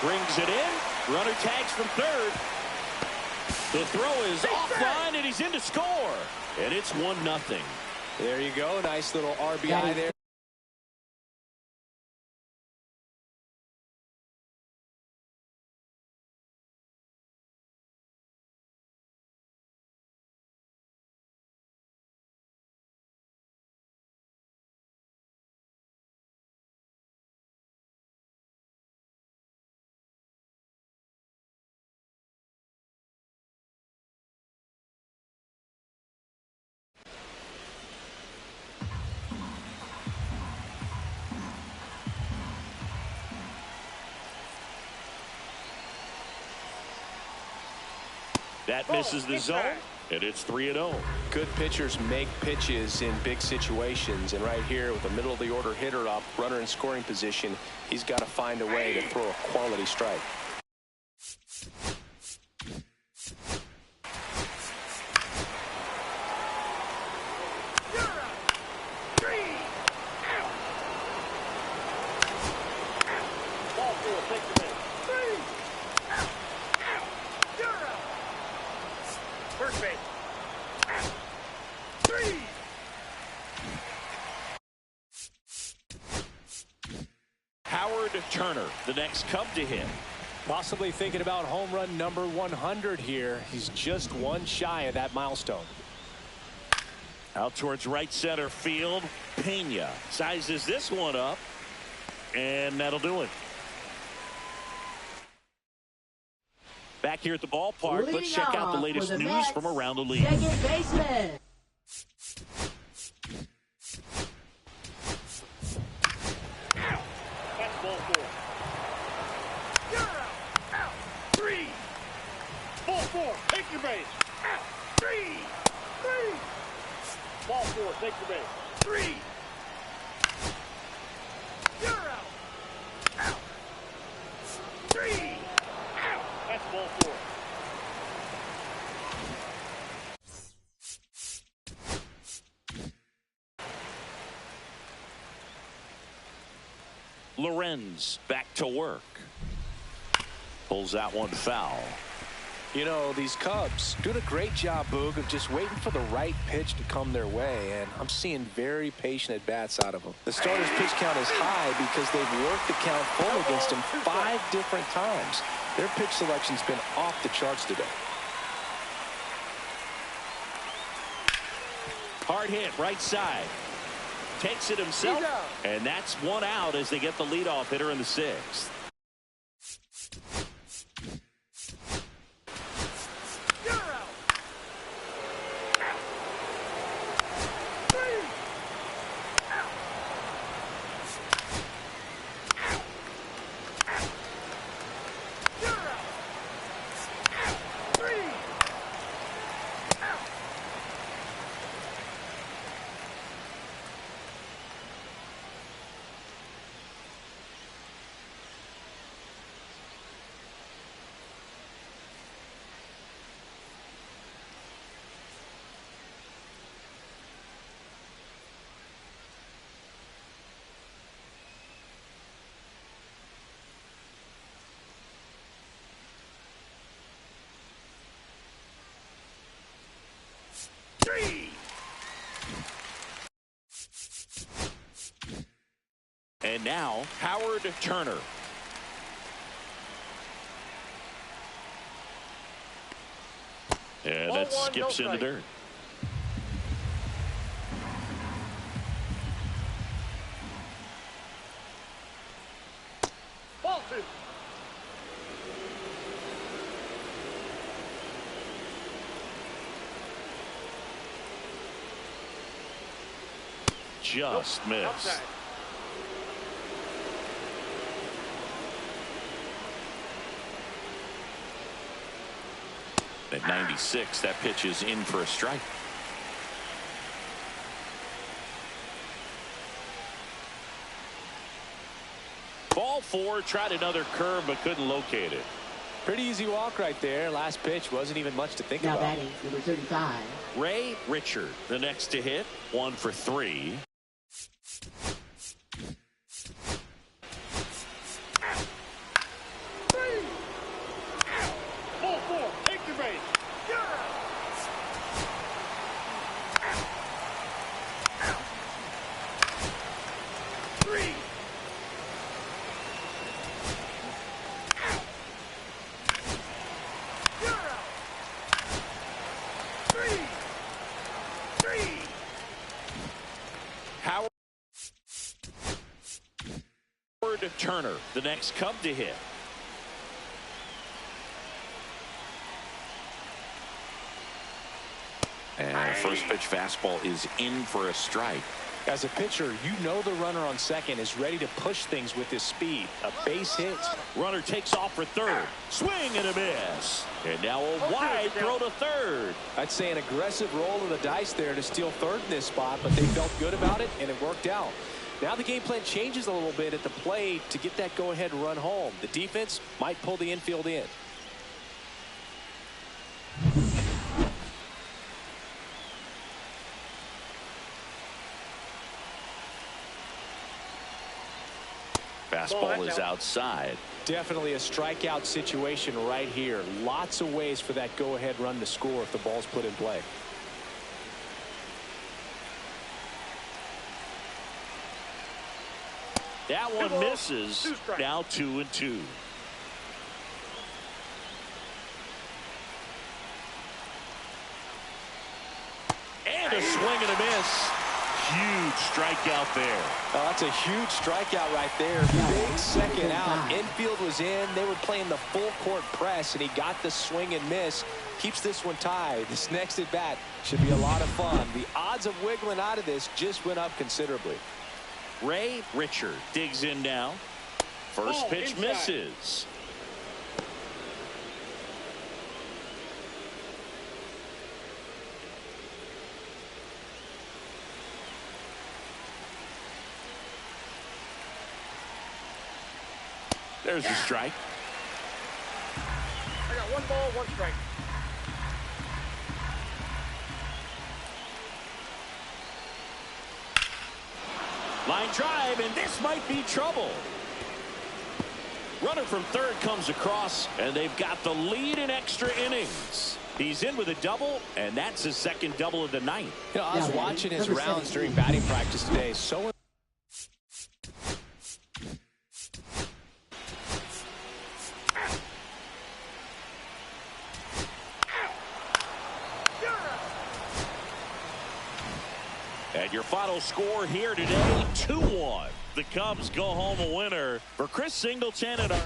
brings it in. Runner tags from third. The throw is offline, and he's in to score. And it's 1-0. There you go. Nice little RBI there. That misses the zone, and it's 3-0. Good pitchers make pitches in big situations, and right here with the middle of the order hitter up, runner in scoring position, he's got to find a way to throw a quality strike. Turner, the next Cub to hit. Possibly thinking about home run number 100 here. He's just one shy of that milestone. Out towards right center field. Pena sizes this one up, and that'll do it. Back here at the ballpark, let's check out the latest news from around the league. Second baseman. Ball four. You're out. 3. Ball four, take your base. 3. Ball four, take your base. 3. You're out. 3. That's ball four. Lorenz back to work. Pulls that one foul. You know, these Cubs doing a great job, Boog, of just waiting for the right pitch to come their way, and I'm seeing very patient at-bats out of them. The starter's pitch count is high because they've worked the count full against him 5 different times. Their pitch selection's been off the charts today. Hard hit, right side. Takes it himself, and that's one out as they get the leadoff hitter in the 6th. You're out. 3. You're out. And now Howard Turner. And that skips into dirt. Ball two. Just missed. Outside. At 96, that pitch is in for a strike. Ball four, tried another curve but couldn't locate it. Pretty easy walk right there. Last pitch wasn't even much to think Now about. batting number 35. Ray Richard, the next to hit, 1 for 3. Ball four. Take the base. You're out. Three. You're out. Three. Howard Turner, the next Cub to hit. And first pitch fastball is in for a strike. As a pitcher, you know the runner on second is ready to push things with his speed. A base hit. Runner takes off for third. Swing and a miss. And now a wide throw to third. I'd say an aggressive roll of the dice there to steal third in this spot, but they felt good about it, and it worked out. Now the game plan changes a little bit at the plate to get that go-ahead run home. The defense might pull the infield in. Fastball is outside. Definitely a strikeout situation right here. Lots of ways for that go-ahead run to score if the ball's put in play. That one misses. Now 2-2. And a swing and a miss. Huge strikeout there. Oh, that's a huge strikeout right there. Big second out. Infield was in. They were playing the full court press, and he got the swing and miss. Keeps this one tied. This next at bat should be a lot of fun. The odds of wiggling out of this just went up considerably. Ray Richard digs in now. First pitch misses. There's a strike. I got 1 ball, 1 strike. Line drive, and this might be trouble. Runner from third comes across, and they've got the lead in extra innings. He's in with a double, and that's his second double of the night. You know, I was watching his rounds during batting practice today. So and your final score here today, 2-1. The Cubs go home a winner. For Chris Singleton and our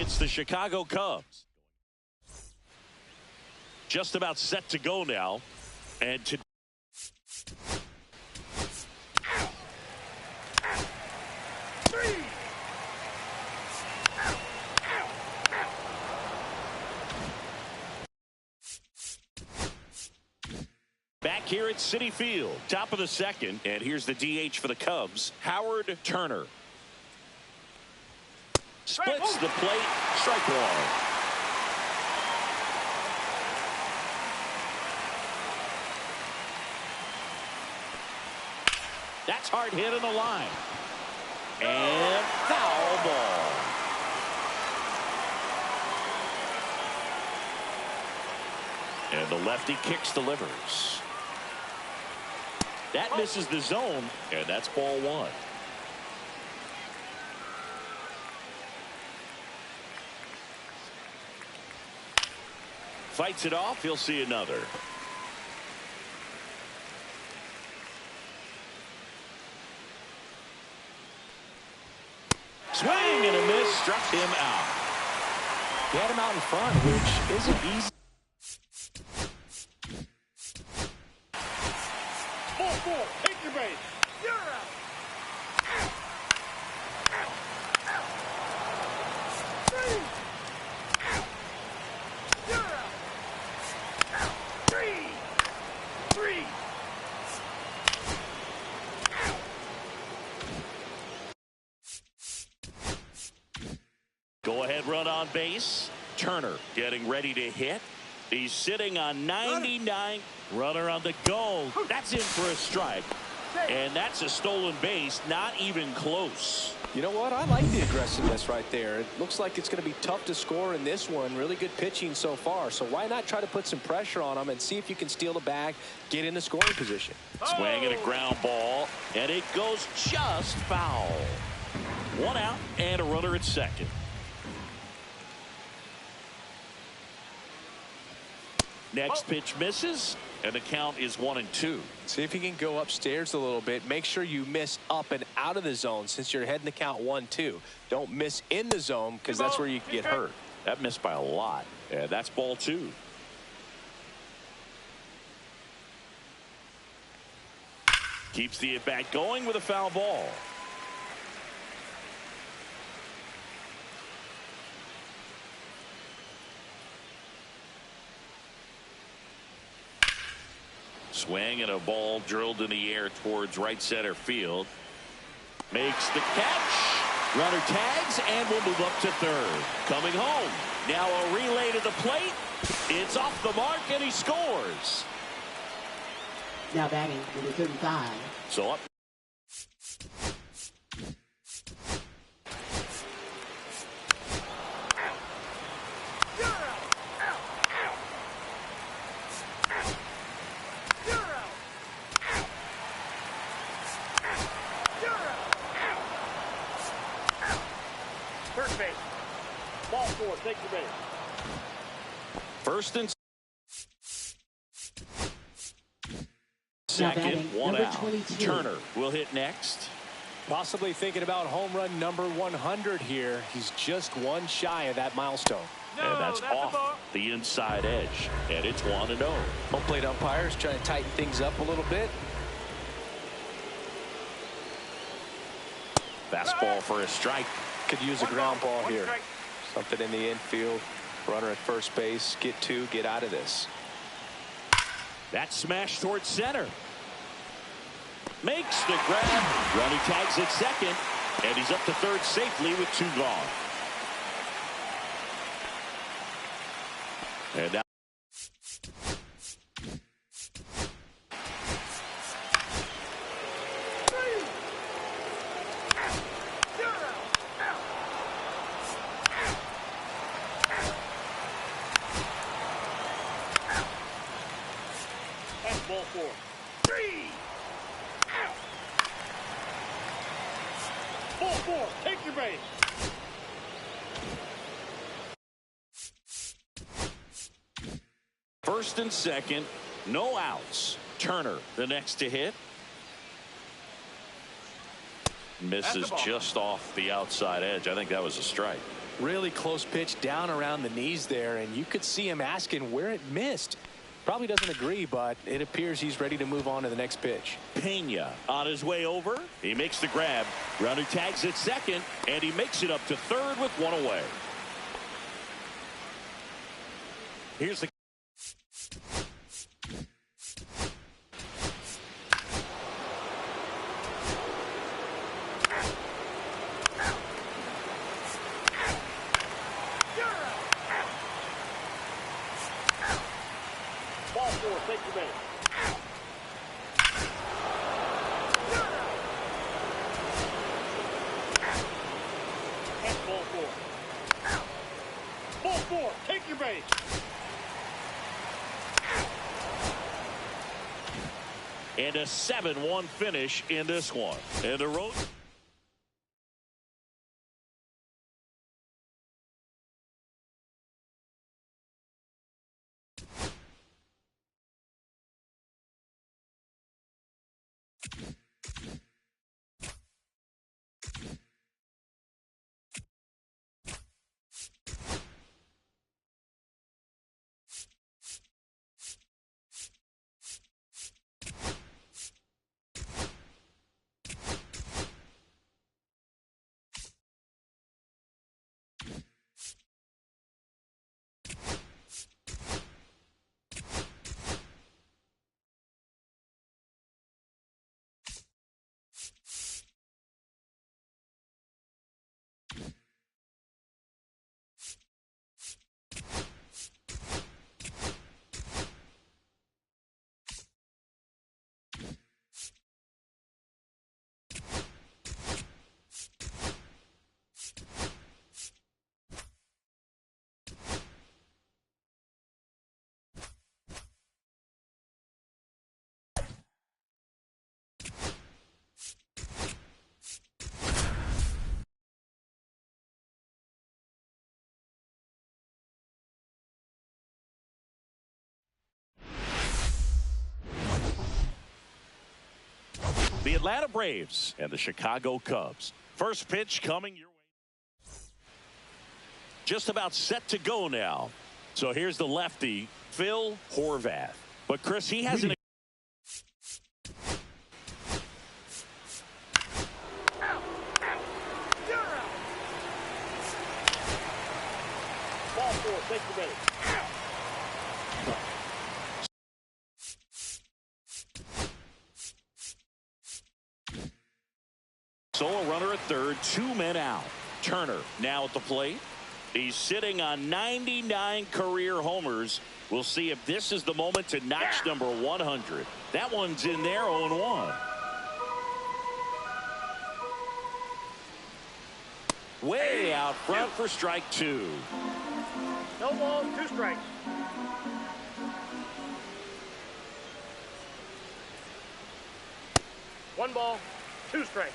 It's the Chicago Cubs. Just about set to go now. And to back here at Citi Field, top of the second, and here's the DH for the Cubs, Howard Turner. Splits the plate, strike one. That's hard hit in the line. And foul ball. And the lefty kicks, delivers. That misses the zone, and that's ball one. Fights it off. He'll see another. Swing and a miss, struck him out. He had him out in front, which isn't easy. Ball four, take your base. You're out. Three. You're out. Three. Go ahead run on base. Turner getting ready to hit. He's sitting on 99. Runner on the go. That's in for a strike. And that's a stolen base. Not even close. You know what? I like the aggressiveness right there. It looks like it's going to be tough to score in this one. Really good pitching so far. So why not try to put some pressure on him and see if you can steal the bag, get in the scoring position. Swing and a ground ball. And it goes just foul. One out and a runner at second. Next pitch misses, and the count is 1-2. See if you can go upstairs a little bit. Make sure you miss up and out of the zone since you're heading the count 1-2. Don't miss in the zone because that's where you can get hurt. That missed by a lot, and that's ball two. Keeps the at-bat going with a foul ball. Swing and a ball drilled in the air towards right center field. Makes the catch. Runner tags and will move up to third. Coming home. Now a relay to the plate. It's off the mark and he scores. Now batting number 35. So up. First base. Ball four, take your base. First and second, one out. 22. Turner will hit next. Possibly thinking about home run number 100 here. He's just one shy of that milestone. And that's off the inside edge. And it's 1-0. Home plate umpires trying to tighten things up a little bit. Fastball for a strike. Could use a ground ball here. Something in the infield. Runner at first base. Get two. Get out of this. That smash towards center. Makes the grab. Running tags at second. And he's up to third safely with two gone. And now Ball four. Three. Ball four. Take your base. first and second, no outs. Turner the next to hit. Misses just off the outside edge. I think that was a strike. Really close pitch down around the knees there, and you could see him asking where it missed. Probably doesn't agree, but it appears he's ready to move on to the next pitch. Pena on his way over. He makes the grab. Runner tags at second, and he makes it up to third with one away. Here's the Ball four, take your base. That's ball four. Ball four, take your base. and a 7-1 finish in this one. And the road. The Atlanta Braves and the Chicago Cubs. First pitch coming your way. Just about set to go now. So here's the lefty, Phil Horvath. But Chris, he hasn't. Ball four, take your base. So a runner at third, 2 men out. Turner now at the plate. He's sitting on 99 career homers. We'll see if this is the moment to notch number 100. That one's in there, 0-1. Way out front for strike two. No balls, 2 strikes. One ball, 2 strikes.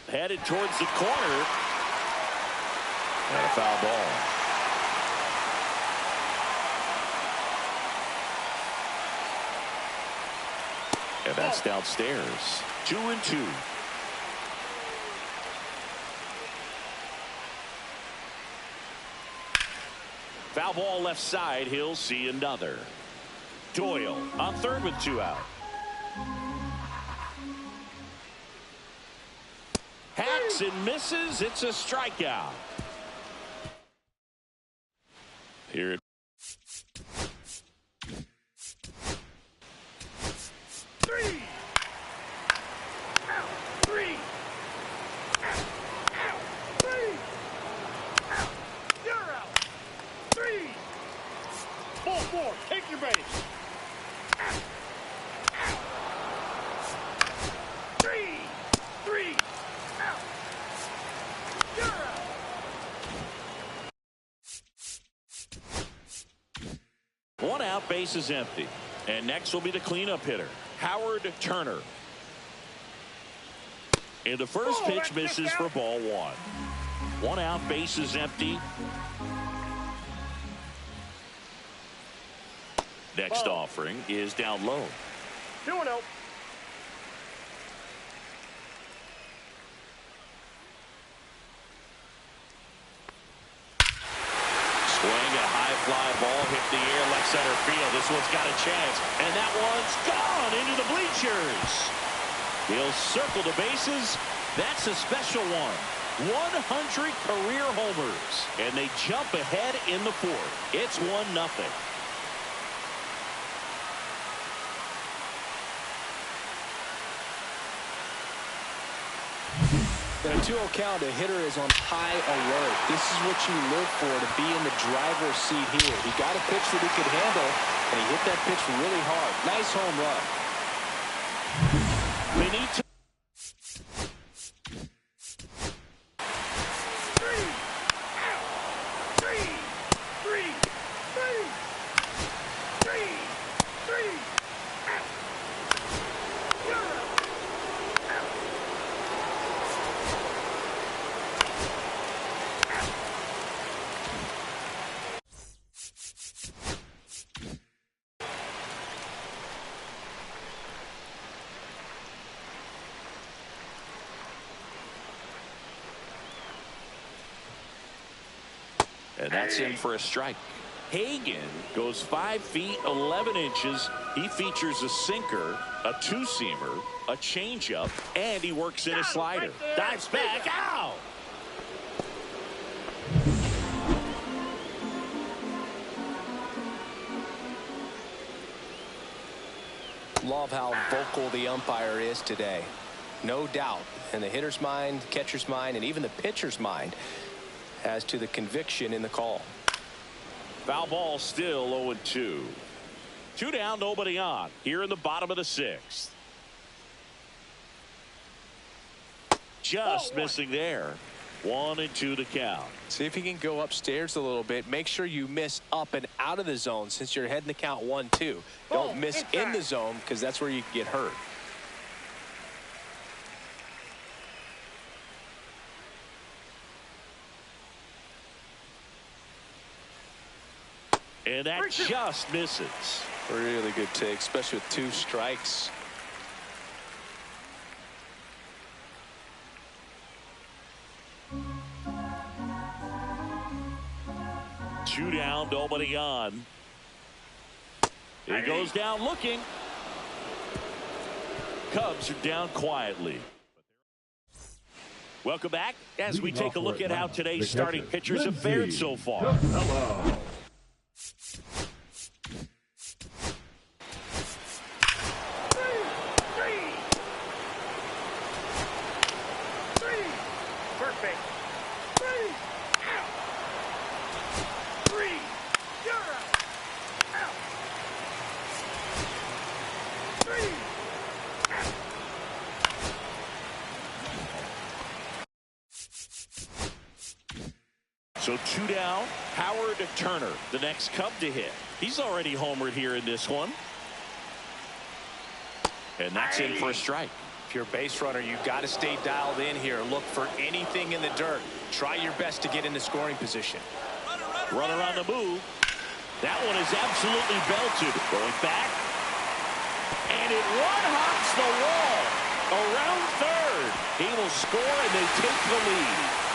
Headed towards the corner. And a foul ball. And that's downstairs. 2-2. Foul ball left side. He'll see another. Doyle on third with 2 out. Hacks and misses. It's a strikeout. Here it. 3. 3. 3. You're out. 3. Ball four, take your base. 3. 3. Out. You're out. One out, base is empty. And next will be the cleanup hitter, Howard Turner. And the first pitch misses for ball 1. 1 out, base is empty. Next offering is down low. 2-0. Swing, a high fly ball hit the air left center field. This one's got a chance, and that one's gone into the bleachers. He'll circle the bases. That's a special one. 100 career homers, and they jump ahead in the fourth. It's 1-0. In a 2-0 count, a hitter is on high alert. This is what you look for to be in the driver's seat here. He got a pitch that he could handle, and he hit that pitch really hard. Nice home run. They need to. And that's in for a strike. Hagan goes 5 feet 11 inches. He features a sinker, a two-seamer, a changeup, and he works in a slider. Dives back out. Love how vocal the umpire is today. No doubt in the hitter's mind, catcher's mind, and even the pitcher's mind as to the conviction in the call. Foul ball, still 0-2. 2 down, nobody on here in the bottom of the 6th. Just missing there. 1-2 to count. See if he can go upstairs a little bit. Make sure you miss up and out of the zone since you're heading to count 1-2. Don't miss in the zone because that's where you can get hurt. And that just misses. Really good take, especially with 2 strikes. Two down, nobody on. He goes down looking. Cubs are down quietly. Welcome back as we take a look at how today's starting pitchers have fared so far. So 2 down, Howard Turner, the next Cub to hit. He's already homered here in this one. And that's in for a strike. If you're a base runner, you've got to stay dialed in here. Look for anything in the dirt. Try your best to get into scoring position. Runner on the move. That one is absolutely belted. Going back. And it one-hops the wall. Around third. He will score and they take the lead.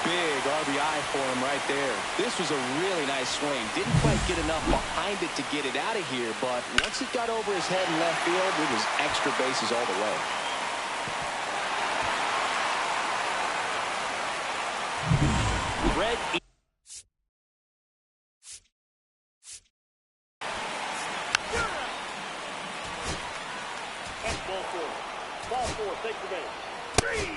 Big RBI for him right there. This was a really nice swing. Didn't quite get enough behind it to get it out of here, but once it got over his head in left field, it was extra bases all the way. Red. That's ball 4. Ball 4, take the base. 3.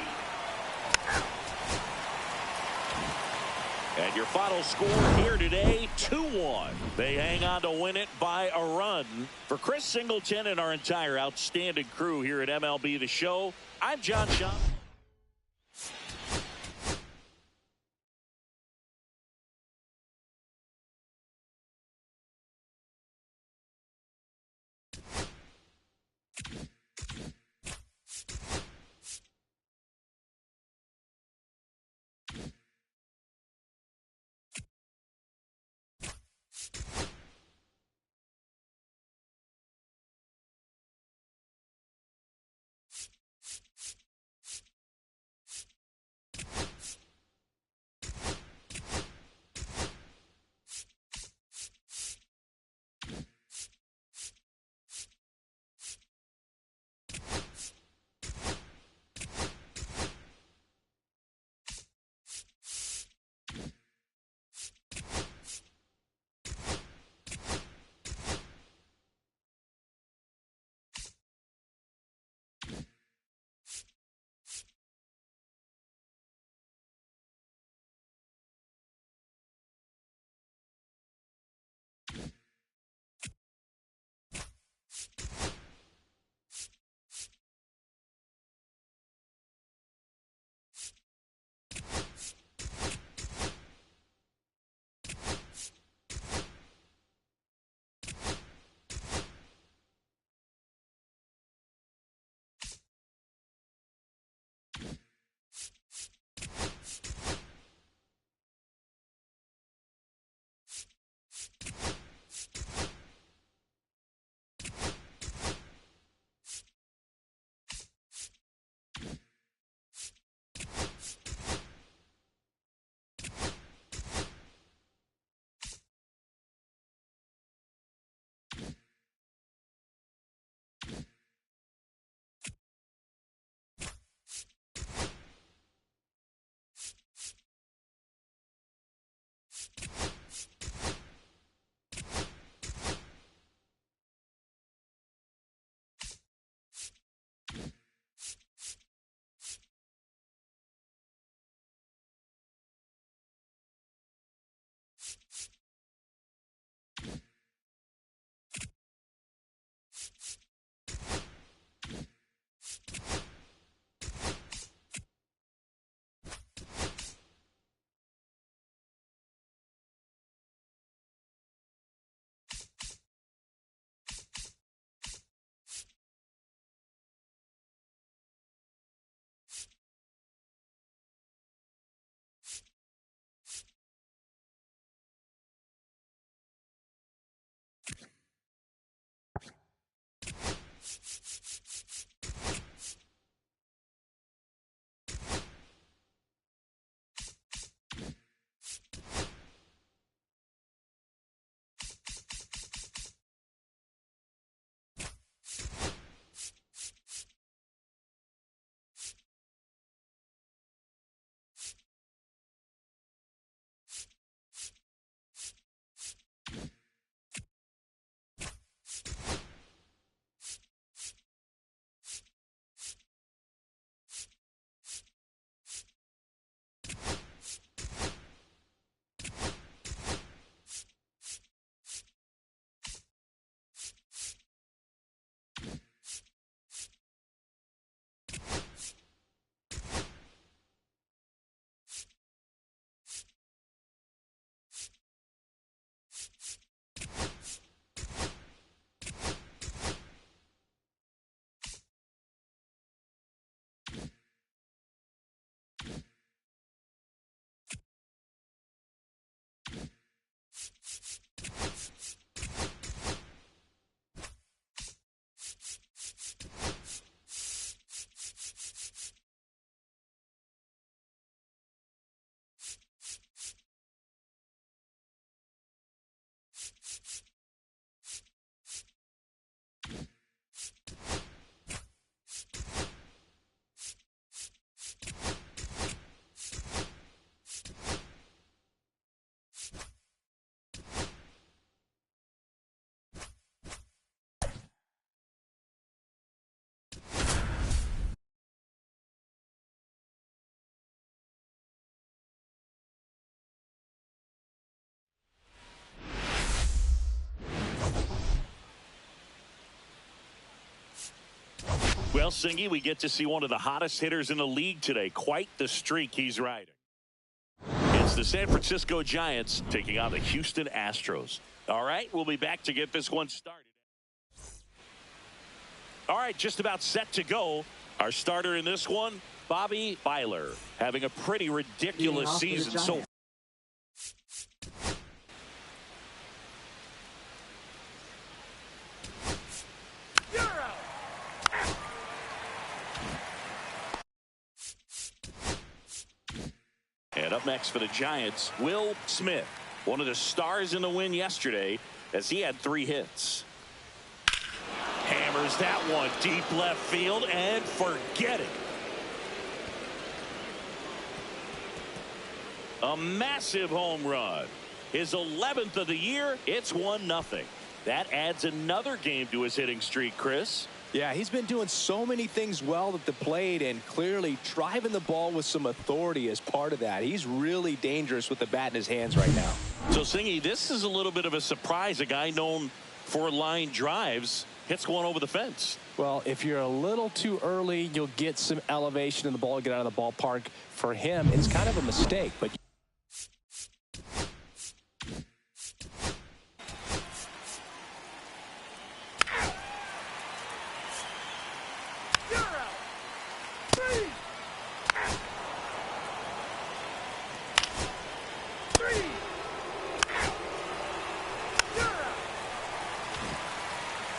And your final score here today, 2-1. They hang on to win it by a run. For Chris Singleton and our entire outstanding crew here at MLB The Show, I'm John John. Well, Singy, we get to see one of the hottest hitters in the league today. Quite the streak he's riding. It's the San Francisco Giants taking on the Houston Astros. All right, we'll be back to get this one started. All right, just about set to go. Our starter in this one, Bobby Byler, having a pretty ridiculous season so far. And up next for the Giants, Will Smith, one of the stars in the win yesterday as he had 3 hits. Hammers that one deep left field and forget it. A massive home run. His 11th of the year. It's 1-0. That adds another game to his hitting streak, Chris. Yeah, he's been doing so many things well at the plate and clearly driving the ball with some authority as part of that. He's really dangerous with the bat in his hands right now. So, Singy, this is a little bit of a surprise. A guy known for line drives hits one over the fence. Well, if you're a little too early, you'll get some elevation in the ball, get out of the ballpark. For him, it's kind of a mistake, but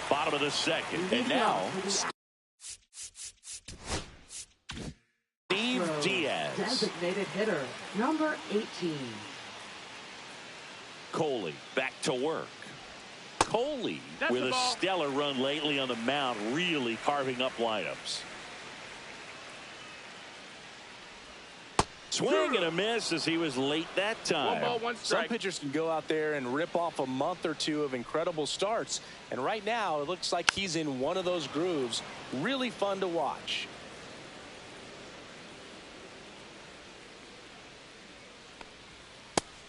bottom of the second. And now Steve Diaz. Designated hitter, number 18. Coley back to work. Coley with a stellar run lately on the mound, really carving up lineups. Swing and a miss as he was late that time. 1 ball, 1 strike. Some pitchers can go out there and rip off a month or 2 of incredible starts. And right now, it looks like he's in one of those grooves. Really fun to watch.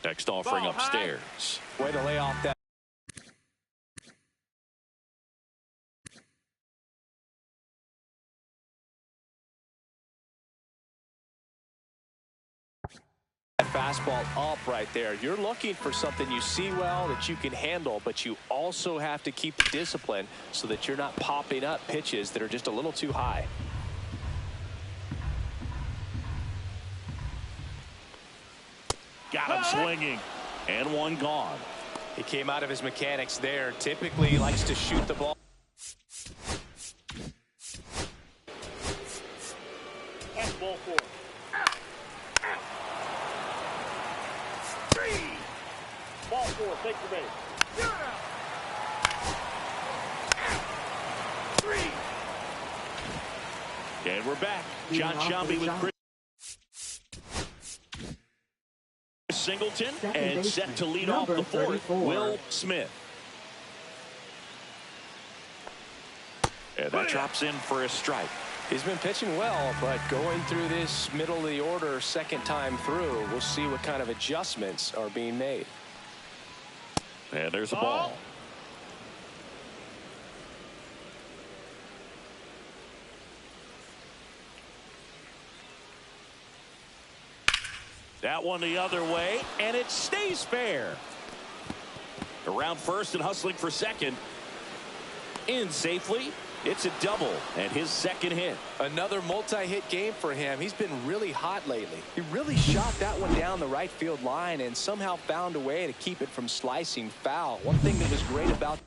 Next offering upstairs. Way to lay off that. Fastball up right there. You're looking for something you see well that you can handle, but you also have to keep the discipline so that you're not popping up pitches that are just a little too high. Got him swinging, and one gone. He came out of his mechanics there. Typically he likes to shoot the ball. That's ball 4. Ball 4, take the base. 3. And we're back. John Shambi with Chris Singleton and set to lead off the 4th, Will Smith. And that drops in for a strike. He's been pitching well, but going through this middle of the order second time through, we'll see what kind of adjustments are being made. And there's a ball. That one the other way, and it stays fair. Around first and hustling for second. In safely. It's a double and his second hit. Another multi-hit game for him. He's been really hot lately. He really shot that one down the right field line and somehow found a way to keep it from slicing foul. One thing that was great about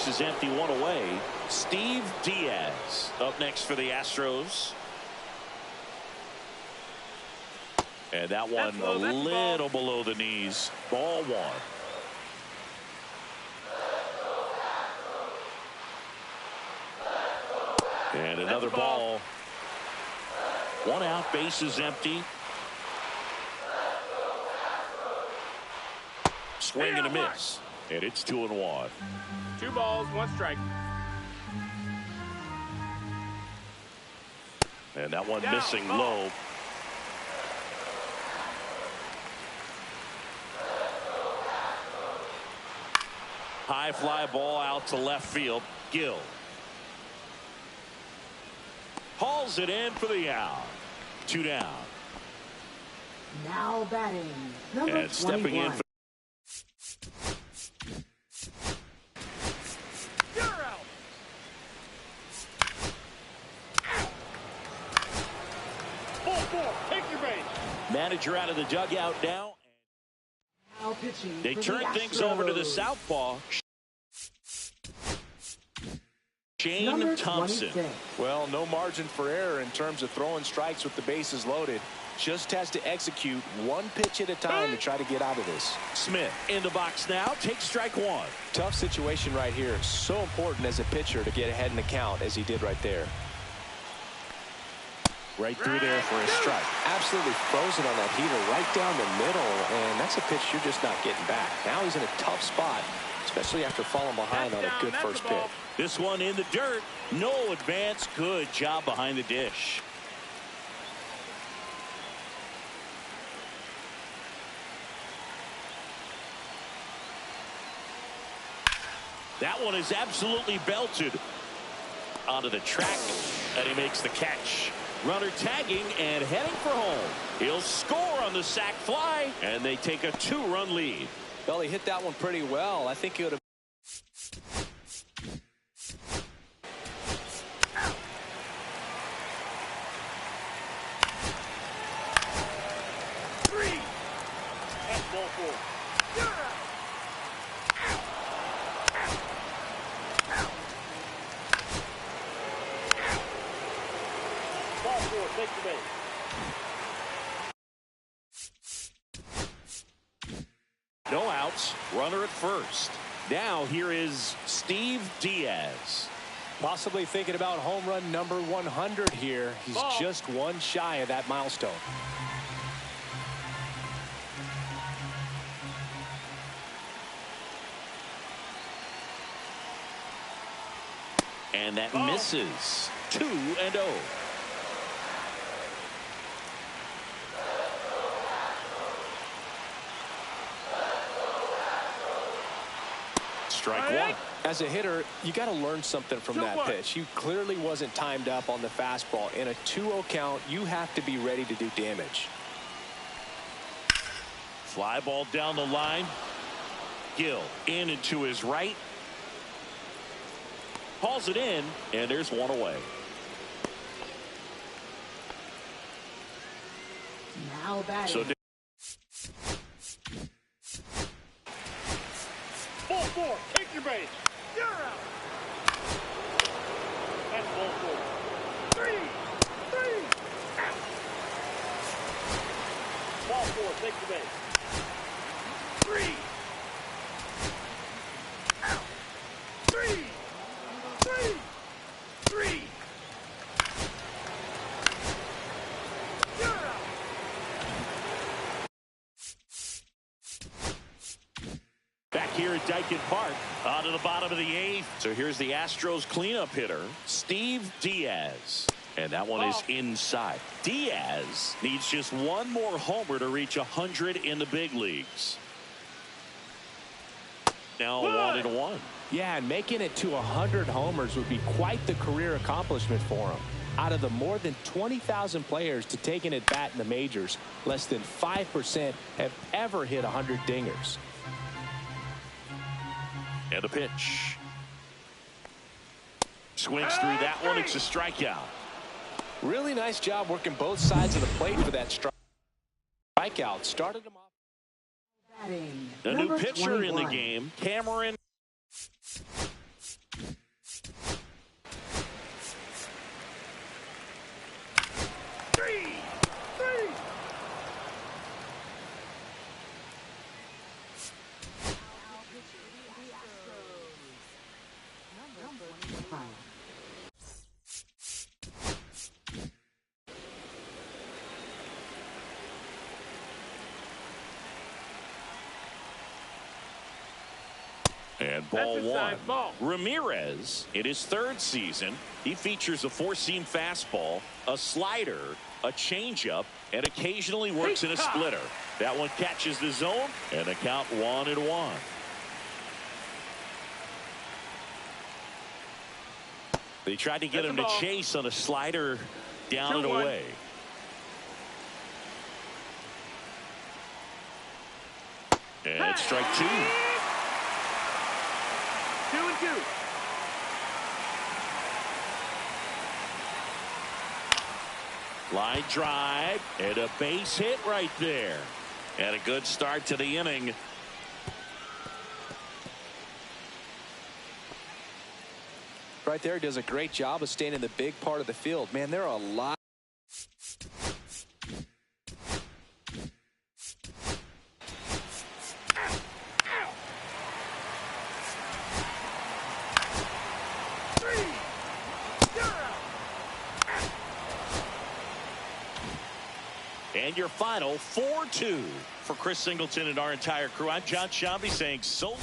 is empty, one away. Steve Diaz up next for the Astros. And that one a little below the knees. Ball 1. And another ball. 1 out, base is empty. Swing and a miss. And it's 2-1. 2 balls, 1 strike. And that one Down, missing ball. low. High fly ball out to left field. Gill hauls it in for the out. 2 down. Now batting, number And stepping in 21. for You're out. Ball 4. Take your base. manager out of the dugout now. Now pitching They for the turn things over to the Astros. southpaw. Shane Number Thompson. 26. Well, no margin for error in terms of throwing strikes with the bases loaded. Just has to execute one pitch at a time to try to get out of this. Smith in the box now. Takes strike 1. Tough situation right here. So important as a pitcher to get ahead in the count as he did right there. Right through there for a strike. Absolutely frozen on that heater right down the middle, and that's a pitch you're just not getting back. Now he's in a tough spot, especially after falling behind on a good first pitch. This one in the dirt. No advance. Good job behind the dish. That one is absolutely belted onto the track, and he makes the catch. Runner tagging and heading for home. He'll score on the sac fly, and they take a 2-run lead. Well, he hit that one pretty well. I think he would have. That's ball 4. You're out. Ball 4. Take the base. No outs. Runner at first. Now here is Steve Diaz. Possibly thinking about home run number 100 here. He's Ball. just one shy of that milestone. And that Ball. misses. 2-0. Strike 1. As a hitter, you got to learn something from that 2-1. pitch. He clearly wasn't timed up on the fastball. In a 2-0 count, you have to be ready to do damage. Fly ball down the line. Gill in and to his right. Hauls it in, and there's one away. Now batting. So Ball 4. Take your base. You're out. That's ball 4. 3. Out. Ball 4. Take the base. 3. Out. 3. 3. You're out. back here at Dyken Park, on to the bottom of the 8th. So here's the Astros cleanup hitter, Steve Diaz. And that one is inside. Diaz needs just one more homer to reach 100 in the big leagues. Now 1-1. Yeah, and making it to 100 homers would be quite the career accomplishment for him. Out of the more than 20,000 players to take an at-bat in the majors, less than 5% have ever hit 100 dingers. And a pitch. Swings through that one. It's a strikeout. Really nice job working both sides of the plate for that strikeout. Started him off. Batting, A new number pitcher 21. in the game, Cameron. And ball That's one. inside ball. Ramirez, in his third season, he features a four-seam fastball, a slider, a changeup, and occasionally works in a splitter. That one catches the zone, and the count 1-1. They tried to get him to chase on a slider down and away. And strike two. 2-2. Line drive and a base hit right there. And a good start to the inning. Right there, he does a great job of staying in the big part of the field. Man, there are a lot. And your final 4-2 for Chris Singleton and our entire crew. I'm John Shambi saying so.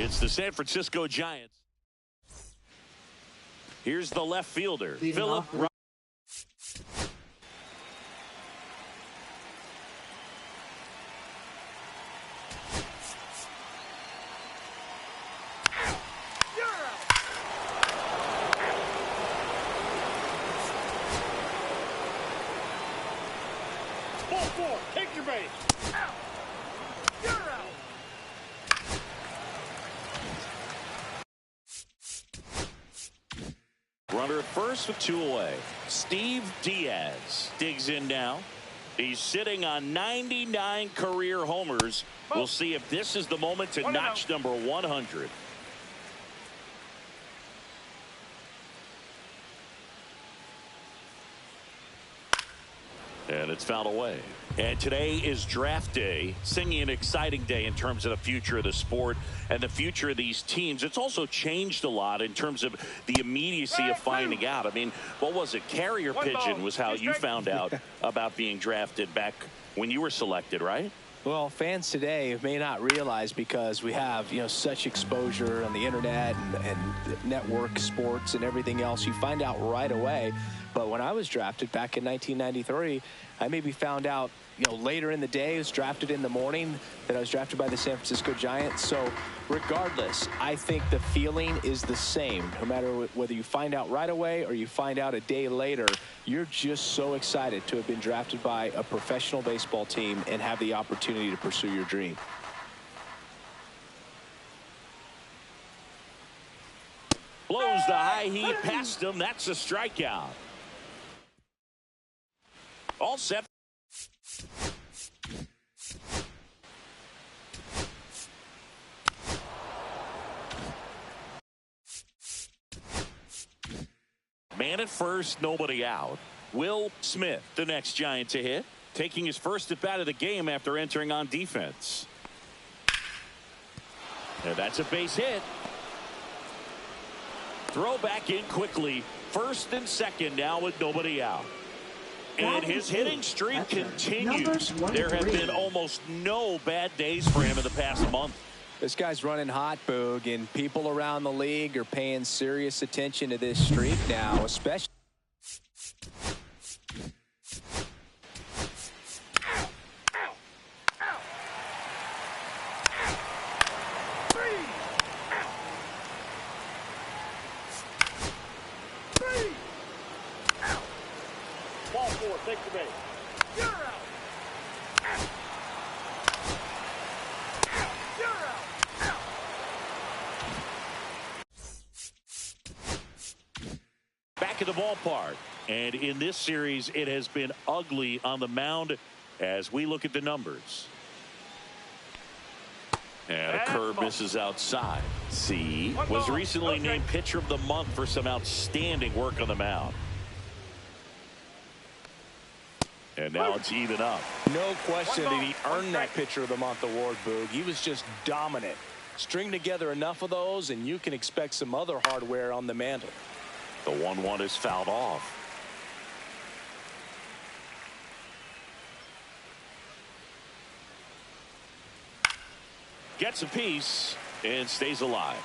It's the San Francisco Giants. Here's the left fielder, Leading Philip. off. Ball four. Take your base. Out. You're out. Runner at first with 2 away. Steve Diaz digs in now. He's sitting on 99 career homers. We'll see if this is the moment to notch number 100. And it's fouled away. And today is draft day, singing an exciting day in terms of the future of the sport and the future of these teams. It's also changed a lot in terms of the immediacy of finding out. I mean, what was it? Carrier pigeon was how you found out about being drafted back when you were selected, right? Well, fans today may not realize, because we have, such exposure on the internet and network sports and everything else. You find out right away. But when I was drafted back in 1993, I maybe found out, later in the day. I was drafted in the morning that I was drafted by the San Francisco Giants. So regardless, I think the feeling is the same. No matter whether you find out right away or you find out a day later, you're just so excited to have been drafted by a professional baseball team and have the opportunity to pursue your dream. Blows the high heat past him. That's a strikeout. All set. Man at first, nobody out. Will Smith, the next Giant to hit, taking his first at bat of the game after entering on defense. And that's a base hit. Throw back in quickly. First and second now with nobody out. And his hitting streak continues. There have been almost no bad days for him in the past month. This guy's running hot, Boog, and people around the league are paying serious attention to this streak now, especially. Ball four. Take the base. You're out. Back at the ballpark, and in this series it has been ugly on the mound as we look at the numbers. And a curve misses outside. C was recently named pitcher of the month for some outstanding work on the mound. And now it's even up. No question did he earn that pitcher of the month award, Boog. He was just dominant. String together enough of those and you can expect some other hardware on the mantle. The 1-1 is fouled off. Gets a piece and stays alive.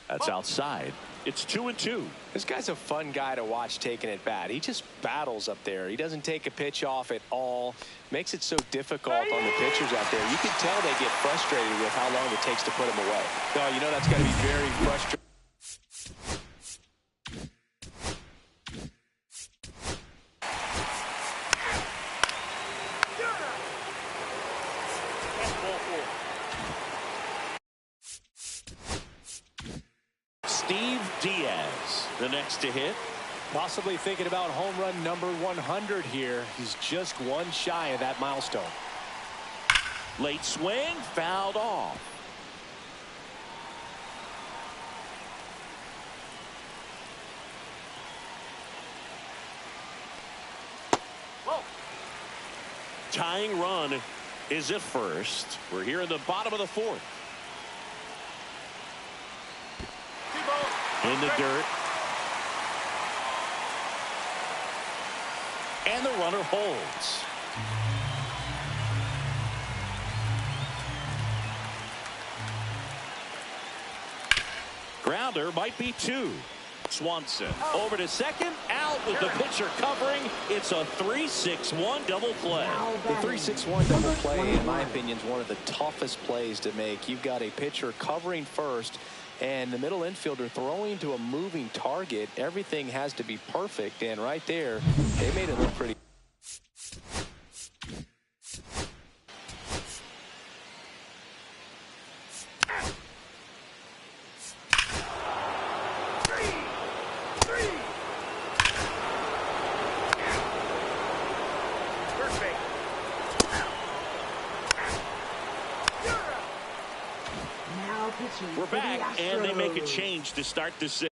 That's outside. It's 2-2. This guy's a fun guy to watch taking at bat. He just battles up there. He doesn't take a pitch off at all. Makes it so difficult on the pitchers out there. You can tell they get frustrated with how long it takes to put him away. No, you know that's got to be very frustrating. Steve Diaz, the next to hit. Possibly thinking about home run number 100 here. He's just one shy of that milestone. Late swing, fouled off. Whoa. Tying run is at first. We're here in the bottom of the fourth. In the dirt. And And the runner holds. Grounder might be two. Swanson over to second, out with the pitcher covering. It's a 3-6-1 double play. The 3-6-1 double play, in my opinion, is one of the toughest plays to make. You've got a pitcher covering first and the middle infielder throwing to a moving target. Everything has to be perfect, and right there, they made it look pretty. We're back, and they make a change to start the sixth.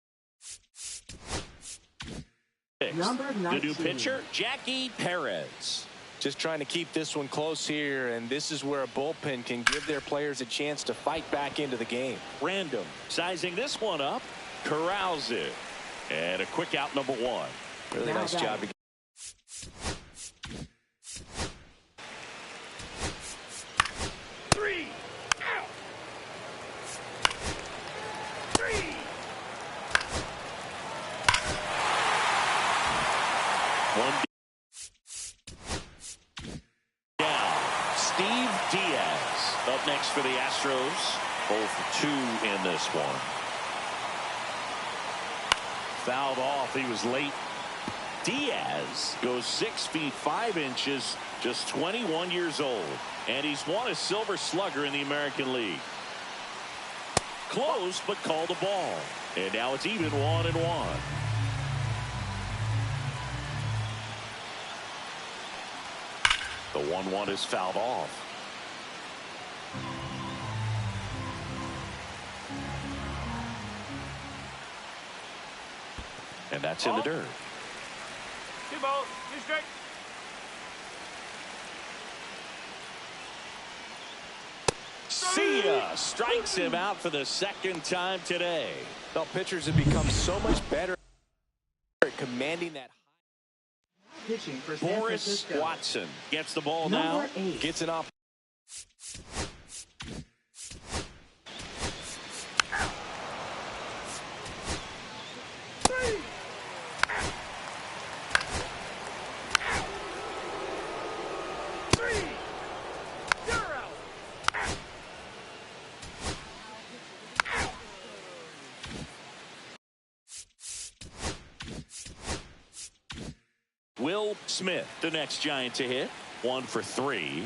The new pitcher, Jackie Perez. Just trying to keep this one close here, and this is where a bullpen can give their players a chance to fight back into the game. Random sizing this one up, corrals it, and a quick out number one. Really nice job. One down. Steve Diaz up next for the Astros. 0 for 2 in this one. Fouled off. He was late. Diaz goes 6 feet 5 inches, just 21 years old, and he's won a Silver Slugger in the American League. Close, but called a ball, and now it's even 1-1. The 1-1 is fouled off. And that's in the dirt. 2 balls, 2 strikes. See ya. Strikes him out for the second time today. Well, pitchers have become so much better at commanding that. Pitching for San Boris Francisco. Watson gets the ball now. Number 8. Gets an off. Will Smith, the next Giant to hit. 1 for 3.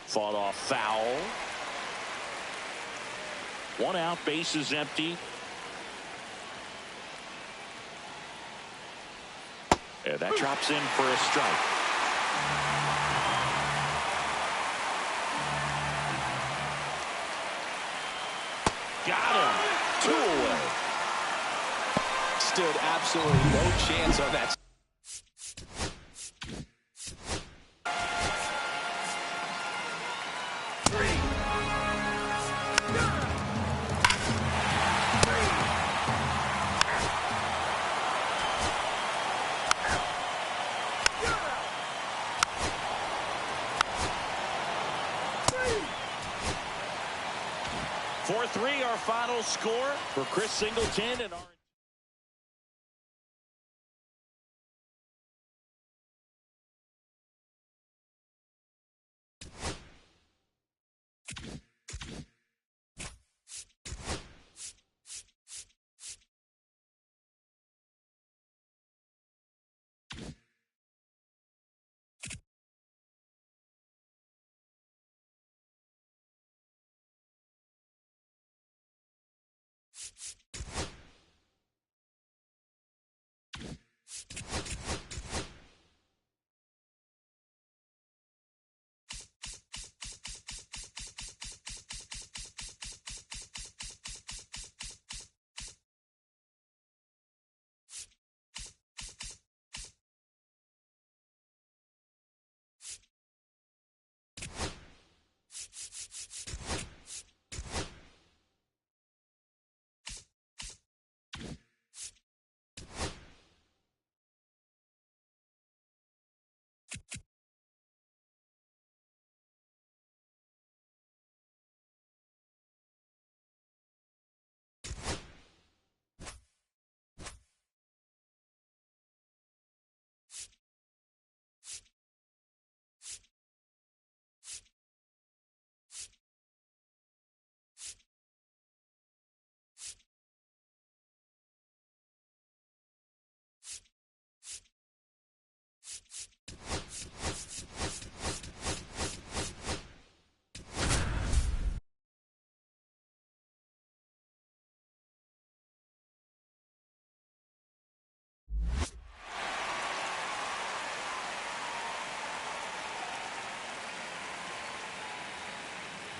Fought off foul. 1 out, bases empty. And that drops in for a strike. Got him. 2 away. Stood absolutely no chance on that. For 3, our final score for Chris Singleton and our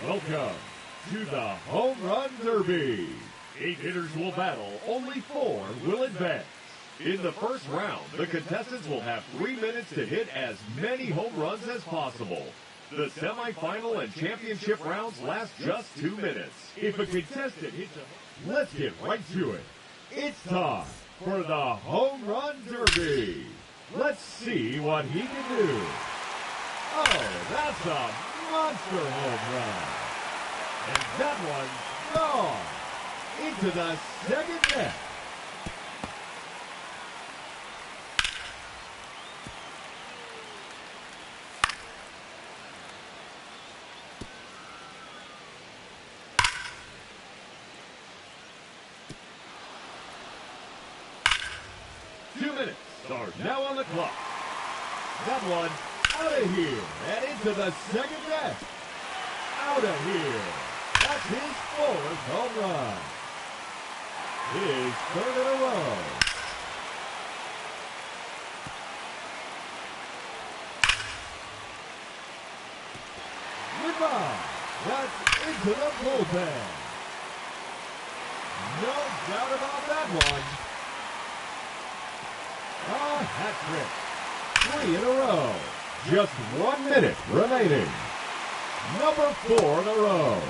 Welcome to the Home Run Derby. 8 hitters will battle, only 4 will advance. In the first round, the contestants will have 3 minutes to hit as many home runs as possible. The semifinal and championship rounds last just 2 minutes. If a contestant hits a... Let's get right to it. It's time for the Home Run Derby. Let's see what he can do. Oh, that's a monster home run. And that one's gone into the second net. Are now on the clock. That one out of here and into the second net. Out of here. That's his 4th home run. His 3rd in a row. Goodbye. That's into the bullpen. No doubt about that one. A hat trick. 3 in a row. Just 1 minute remaining. Number 4 in a row.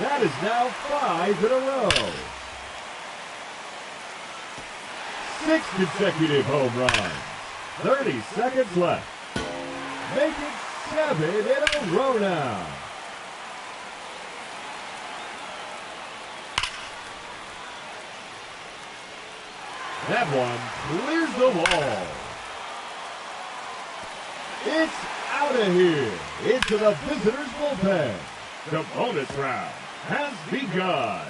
That is now 5 in a row. 6 consecutive home runs. 30 seconds left. Make it 7 in a row now. That one clears the wall. It's out of here into the visitors' bullpen. The bonus round has begun.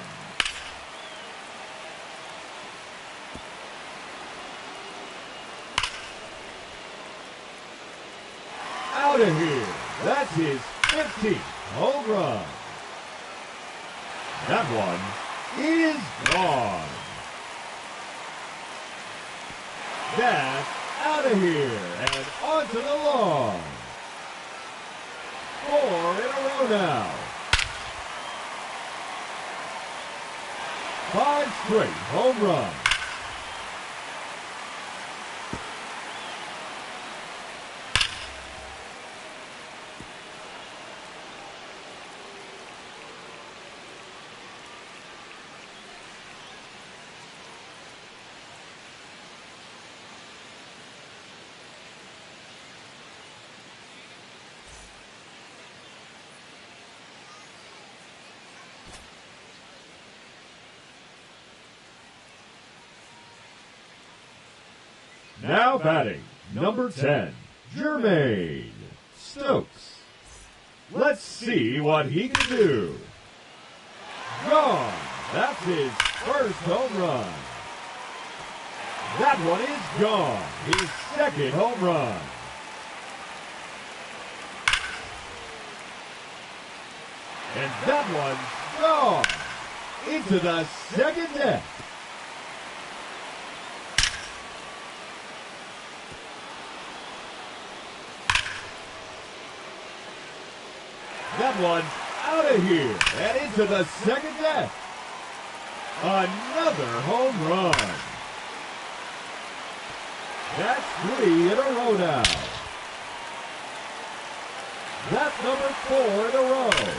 Out of here. That's his 15th home run. That one is gone. That's out of here and onto the lawn. 4 in a row now. 5 straight home runs. Now batting, number 10, Jermaine Stokes. Let's see what he can do. Gone. That's his 1st home run. That one is gone. His 2nd home run. And that one's gone into the second net. That one's out of here and into the second net. Another home run. That's 3 in a row now. That's number 4 in a row.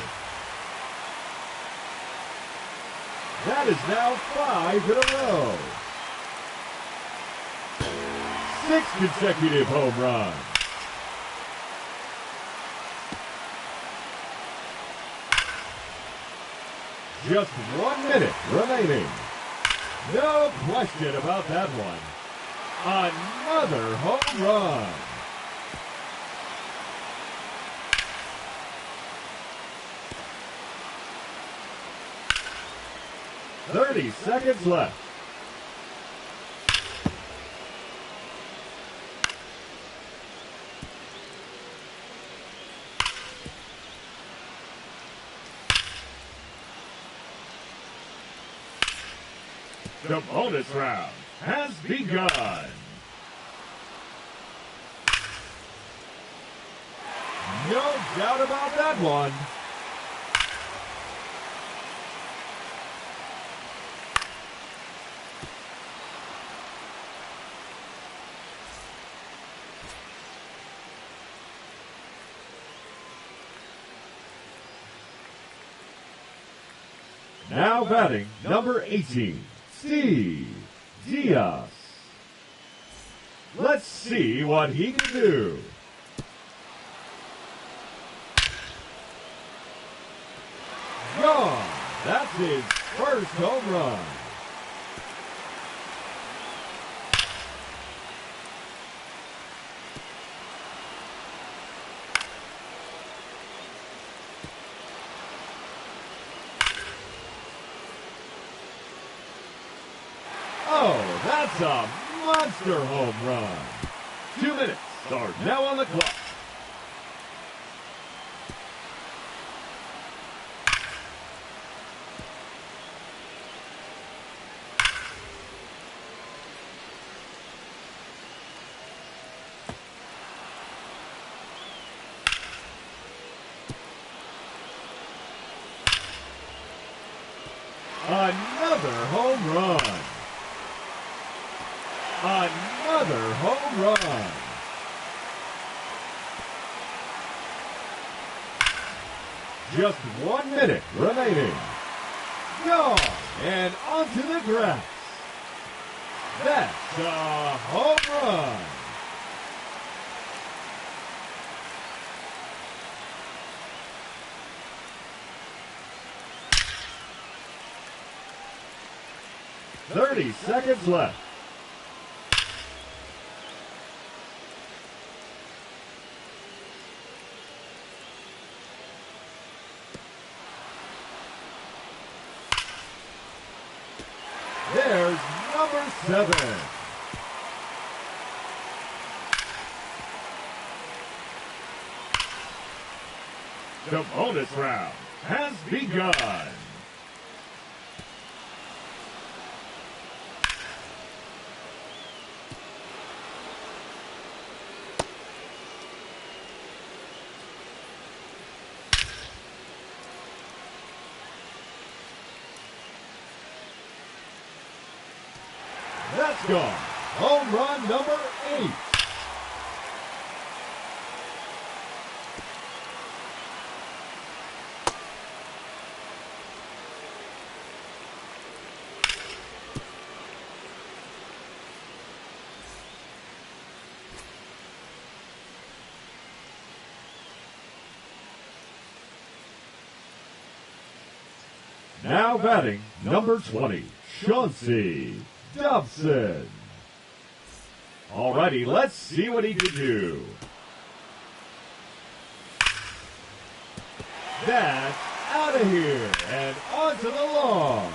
That is now 5 in a row. 6 consecutive home runs. Just 1 minute remaining. No question about that one. Another home run. .30 seconds left. The bonus round has begun. No doubt about that one. Now batting, number 18, Steve Diaz. Let's see what he can do. Gone. That's his first home run. Oh, that's a monster home run. 2 minutes are now on the clock. Another home run. Another home run. Just 1 minute remaining. Gone and onto the grass. That's a home run. "30 seconds left. There's number 7. The bonus round has begun. That's gone. Home run number 8. Now batting, number 20, Chauncey Dobson. Alrighty, let's see what he can do. That's out of here and onto the lawn.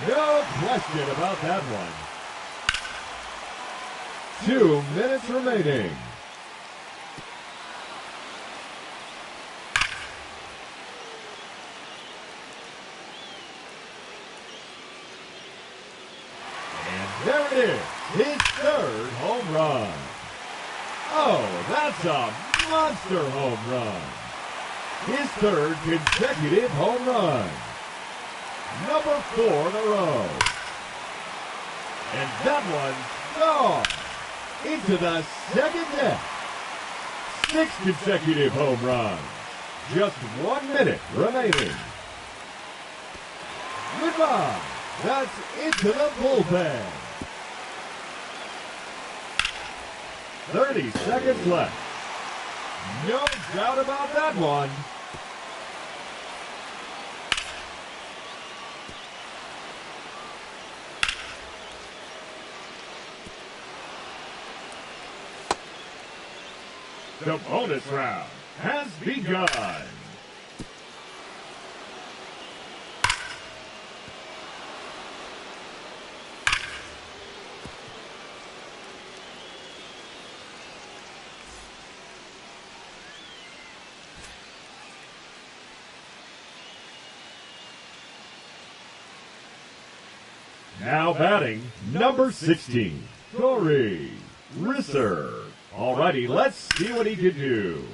No question about that one. 2 minutes remaining. And there it is, his 3rd home run. Oh, that's a monster home run. His 3rd consecutive home run. Number 4 in a row. And that one's gone into the second deck. 6 consecutive home runs. Just 1 minute remaining. Goodbye. That's into the bullpen. 30 seconds left. No doubt about that one. The bonus round has begun. Now batting, number 16, Corey Risser. Alrighty, let's see what he can do.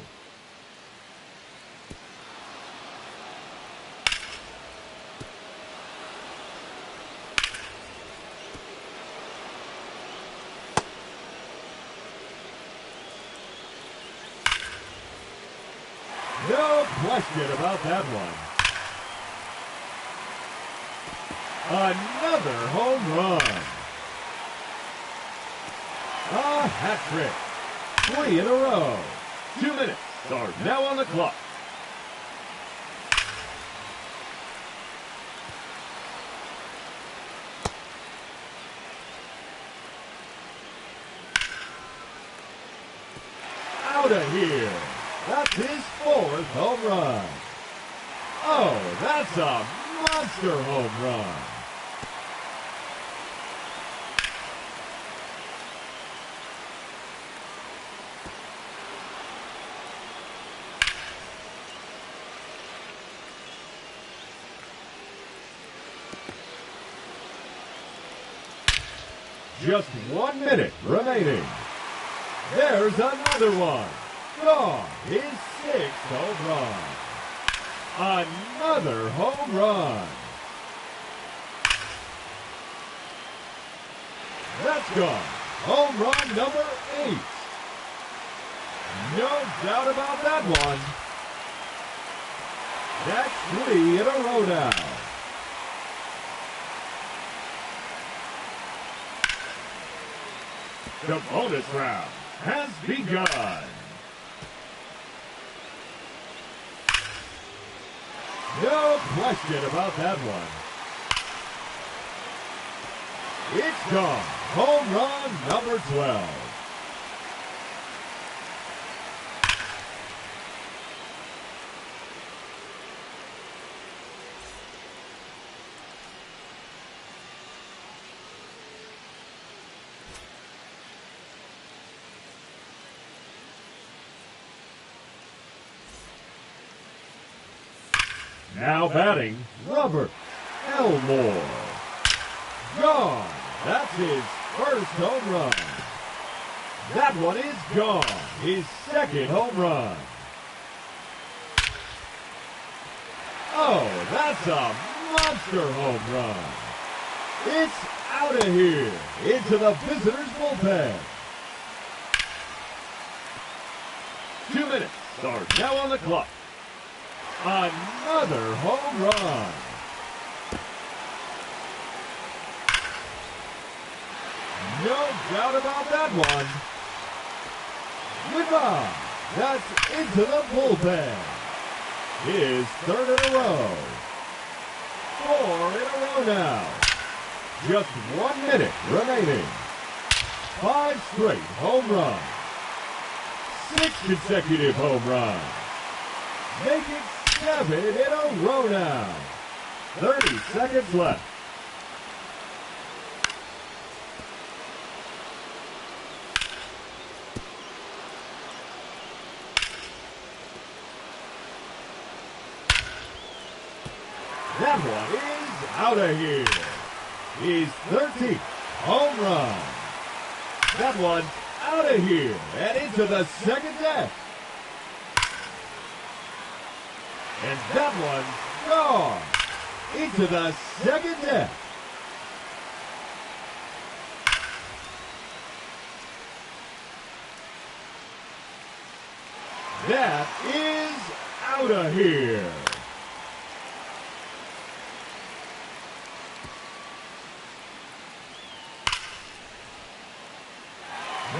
No question about that one. Another home run. A hat trick. 3 in a row. 2 minutes are now on the clock. Out of here. That's his 4th home run. Oh, that's a monster home run. Just 1 minute remaining. There's another one. Gone. His 6th home run. Another home run. That's gone. Home run number 8. No doubt about that one. That's 3 in a row now. The bonus round has begun. No question about that one. It's gone. Home run number 12. Now batting, Robert Elmore. Gone. That's his 1st home run. That one is gone. His 2nd home run. Oh, that's a monster home run. It's out of here into the visitors' bullpen. 2 minutes are now on the clock. Another home run. No doubt about that one. Goodbye. That's into the bullpen. His 3rd in a row. 4 in a row now. Just 1 minute remaining. 5 straight home runs. 6 consecutive home runs. Make it 7 in a row now. 30 seconds left. That one is out of here. His 13th home run. That one out of here and into the 2nd deck. And that one's gone into the 2nd deck. That is out of here.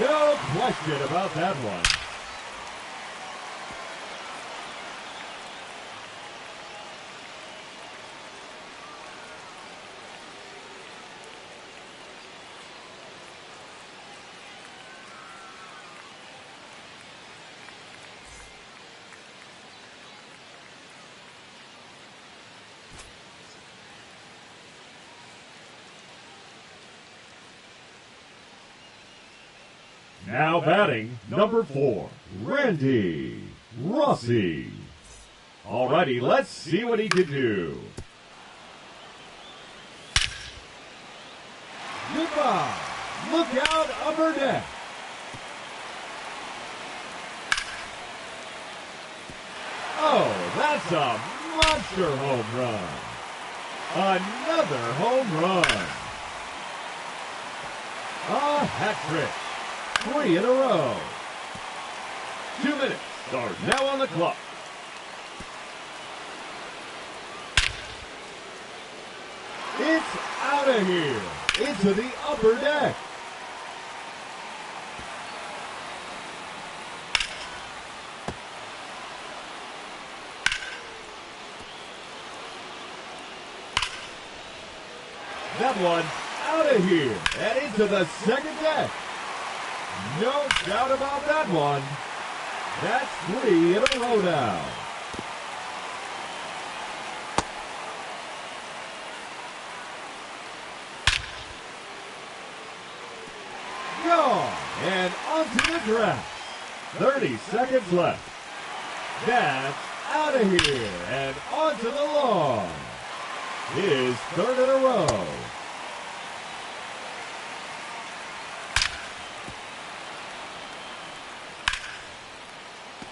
No question about that one. Now batting, number 4, Randy Rossi. Alrighty, let's see what he can do. goodbye. Look out upper deck. Oh, that's a monster home run. Another home run. A hat trick. 3 in a row. 2 minutes are now on the clock. It's out of here. Into the upper deck. That one out of here and into the second deck. No doubt about that one. That's 3 in a row now. Gone and onto the grass. 30 seconds left. That's out of here and onto the lawn. His 3rd in a row.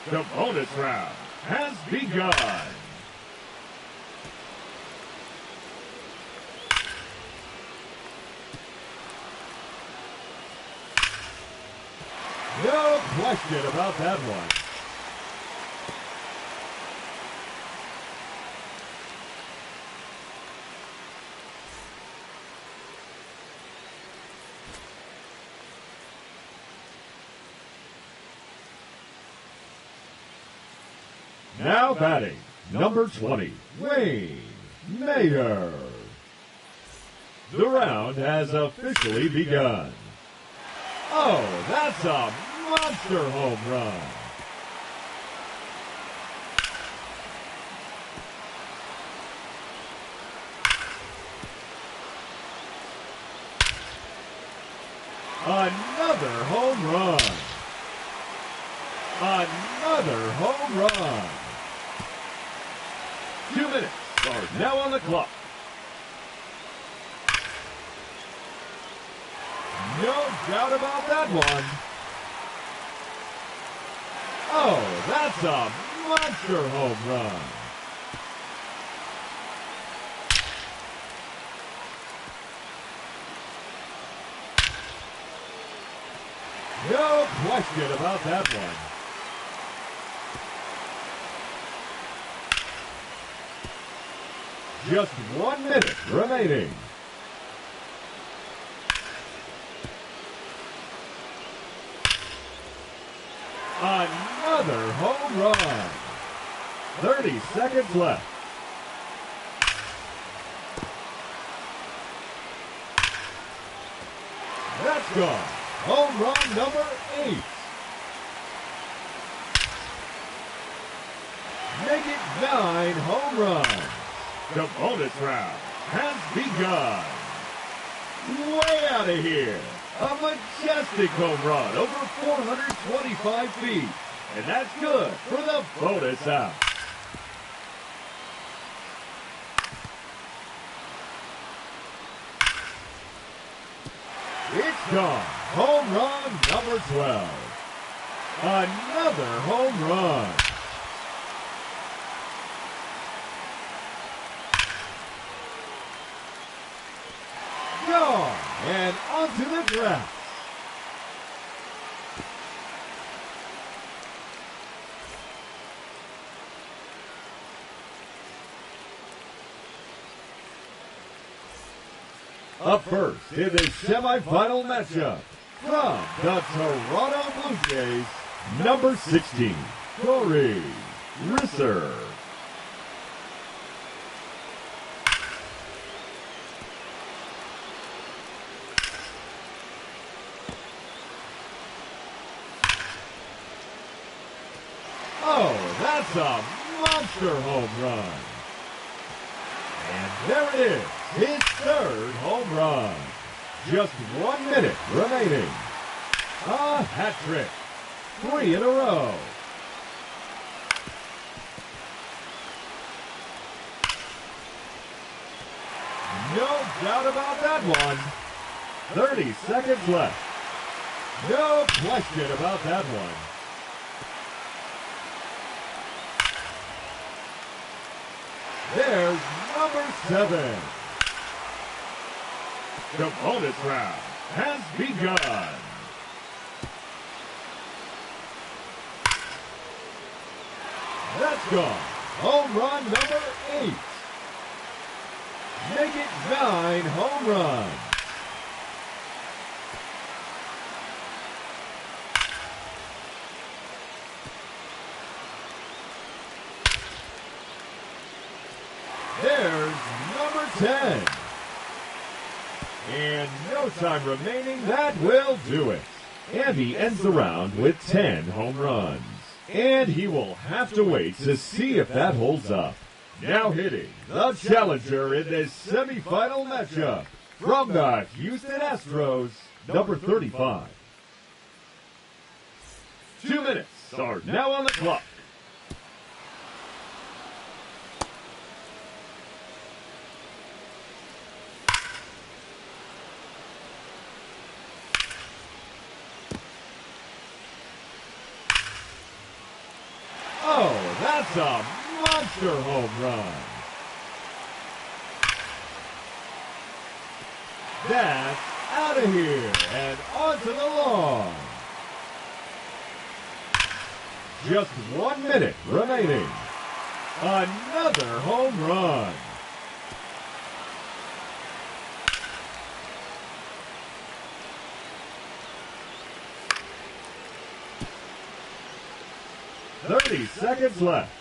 The bonus round has begun. No question about that one. Now batting, number 20, Wayne Mayer. The round has officially begun. Oh, that's a monster home run. Another home run. Another home run. 2 minutes are now on the clock. No doubt about that one. Oh, that's a monster home run. No question about that one. Just 1 minute remaining. Another home run. 30 seconds left. That's gone. Home run number 8. Make it 9 home runs. The bonus round has begun. Way out of here. A majestic home run over 425 feet. And that's good for the bonus out. It's gone. Home run number 12. Another home run. Gone and onto the grass. Up first in the semifinal matchup from the Toronto Blue Jays, number 16, Corey Risser. Oh, that's a monster home run. And there it is, his 3rd home run. Just 1 minute remaining. A hat trick. 3 in a row. No doubt about that one. 30 seconds left. No question about that one. There's number 7. The bonus round has begun. That's gone. Home run number 8. Make it 9 home runs. There's number 10. And no time remaining, that will do it. And he ends the round with 10 home runs. And he will have to wait to see if that holds up. Now hitting the challenger in this semifinal matchup from the Houston Astros, number 35. 2 minutes are now on the clock. Oh, that's a monster home run. That's out of here and onto the lawn. Just 1 minute remaining. Another home run. "30 seconds left.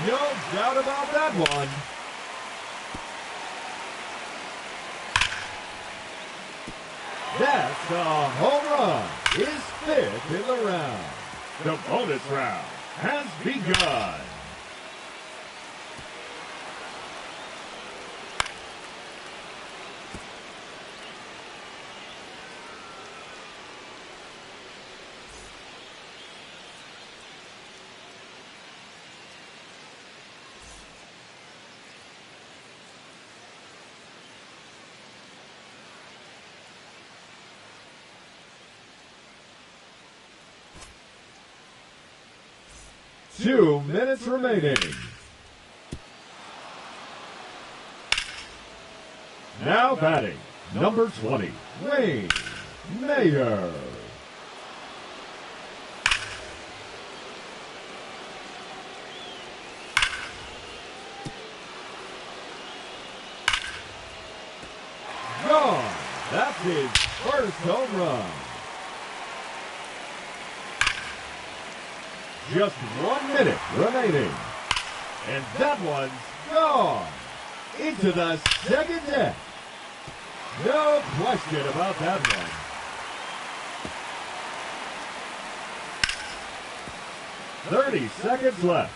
No doubt about that one. That's a home run. His 5th in the round. The bonus round has begun. Two minutes remaining. Now batting, number 20, Wayne Mayer. Gone. That's his first home run. Just 1 minute remaining. And that one's gone. Into the second deck. No question about that one. "30 seconds left.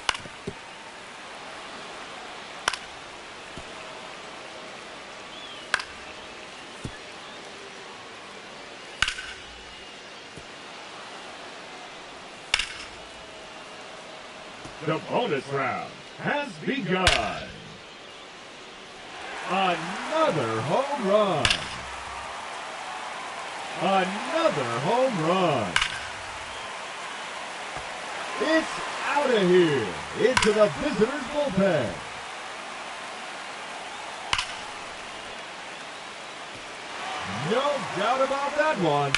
The bonus round has begun. Another home run. Another home run. It's out of here into the visitors' bullpen. No doubt about that one.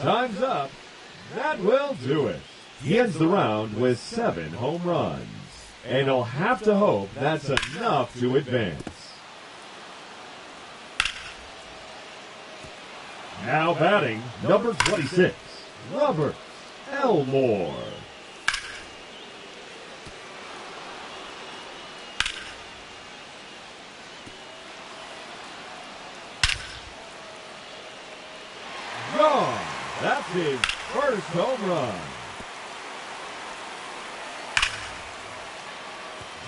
Time's up. That will do it. He ends the round with 7 home runs. And he'll have to hope that's enough to advance. Now batting, number 26, Robert Elmore. Gone. That's his first home run.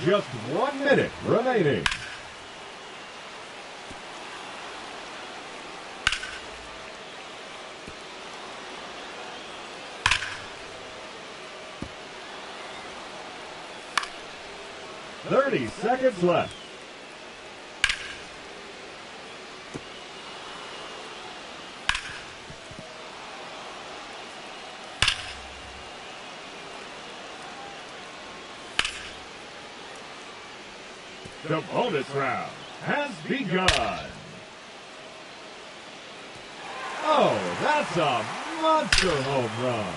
Just 1 minute remaining. "30 seconds left. The bonus round has begun. Oh, that's a monster home run.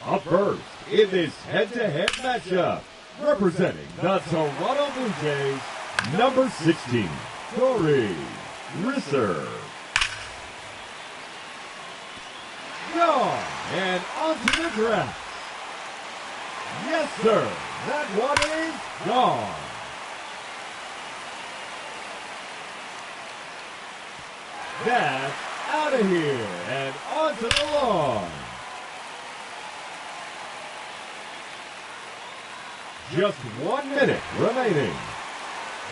Up first in this head-to-head matchup, representing the Toronto Blue Jays, number 16, Corey Risser. Gone and onto the grass. Yes, sir, that one is gone. That's out of here and onto the lawn. Just 1 minute remaining.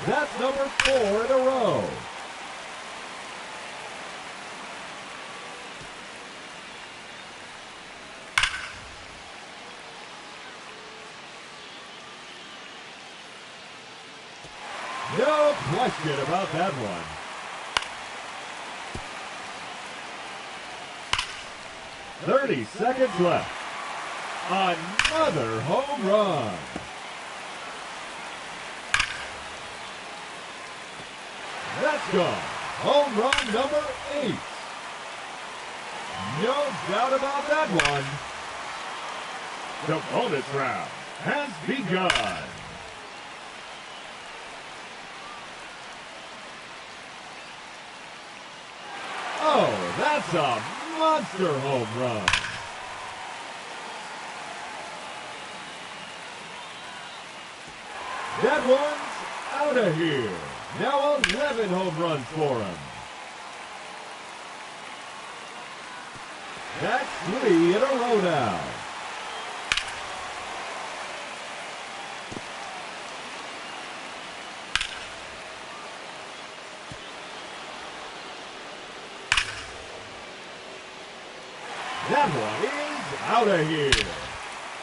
That's number 4 in a row. No question about that one. "30 seconds left. Another home run. That's gone. Home run number 8. No doubt about that one. The bonus round has begun. Oh, that's a monster home run. That one's out of here. Now 11 home runs for him. That's 3 in a row now. That one is out of here.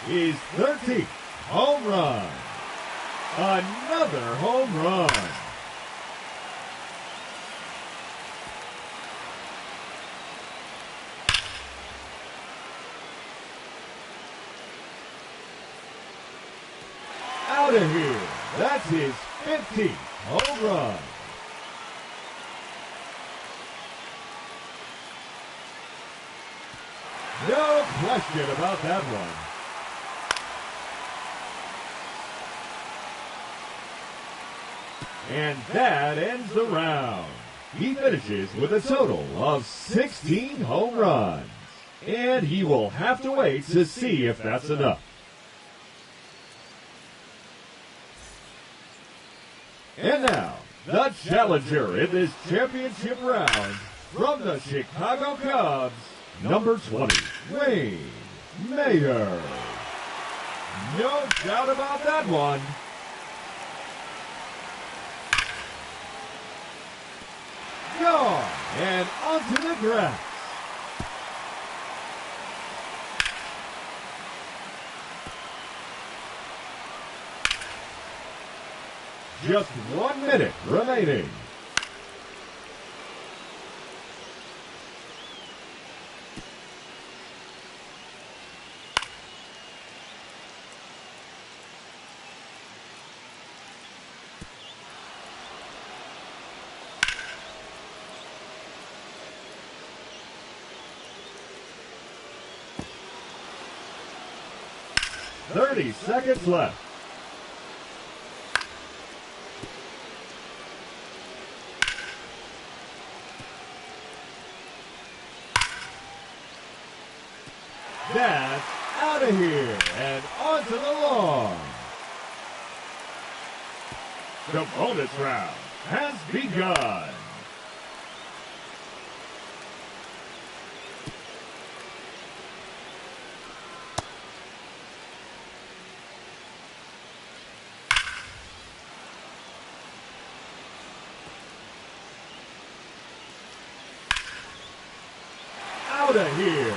His 13th home run. Another home run. Out of here. That's his 15th home run. No question about that one. And that ends the round. He finishes with a total of 16 home runs. And he will have to wait to see if that's enough. And now, the challenger in this championship round, from the Chicago Cubs, number 20, Wayne Mayer. No doubt about that one. Gone and onto the grass. Just 1 minute remaining. "30 seconds left. That's out of here and onto the lawn. The bonus round has begun. Out of here.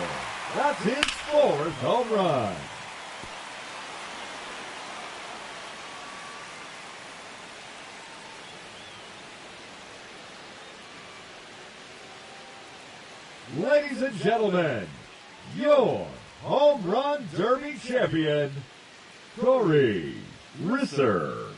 That's his 4th home run. Ladies and gentlemen, your Home Run Derby champion, Corey Risser.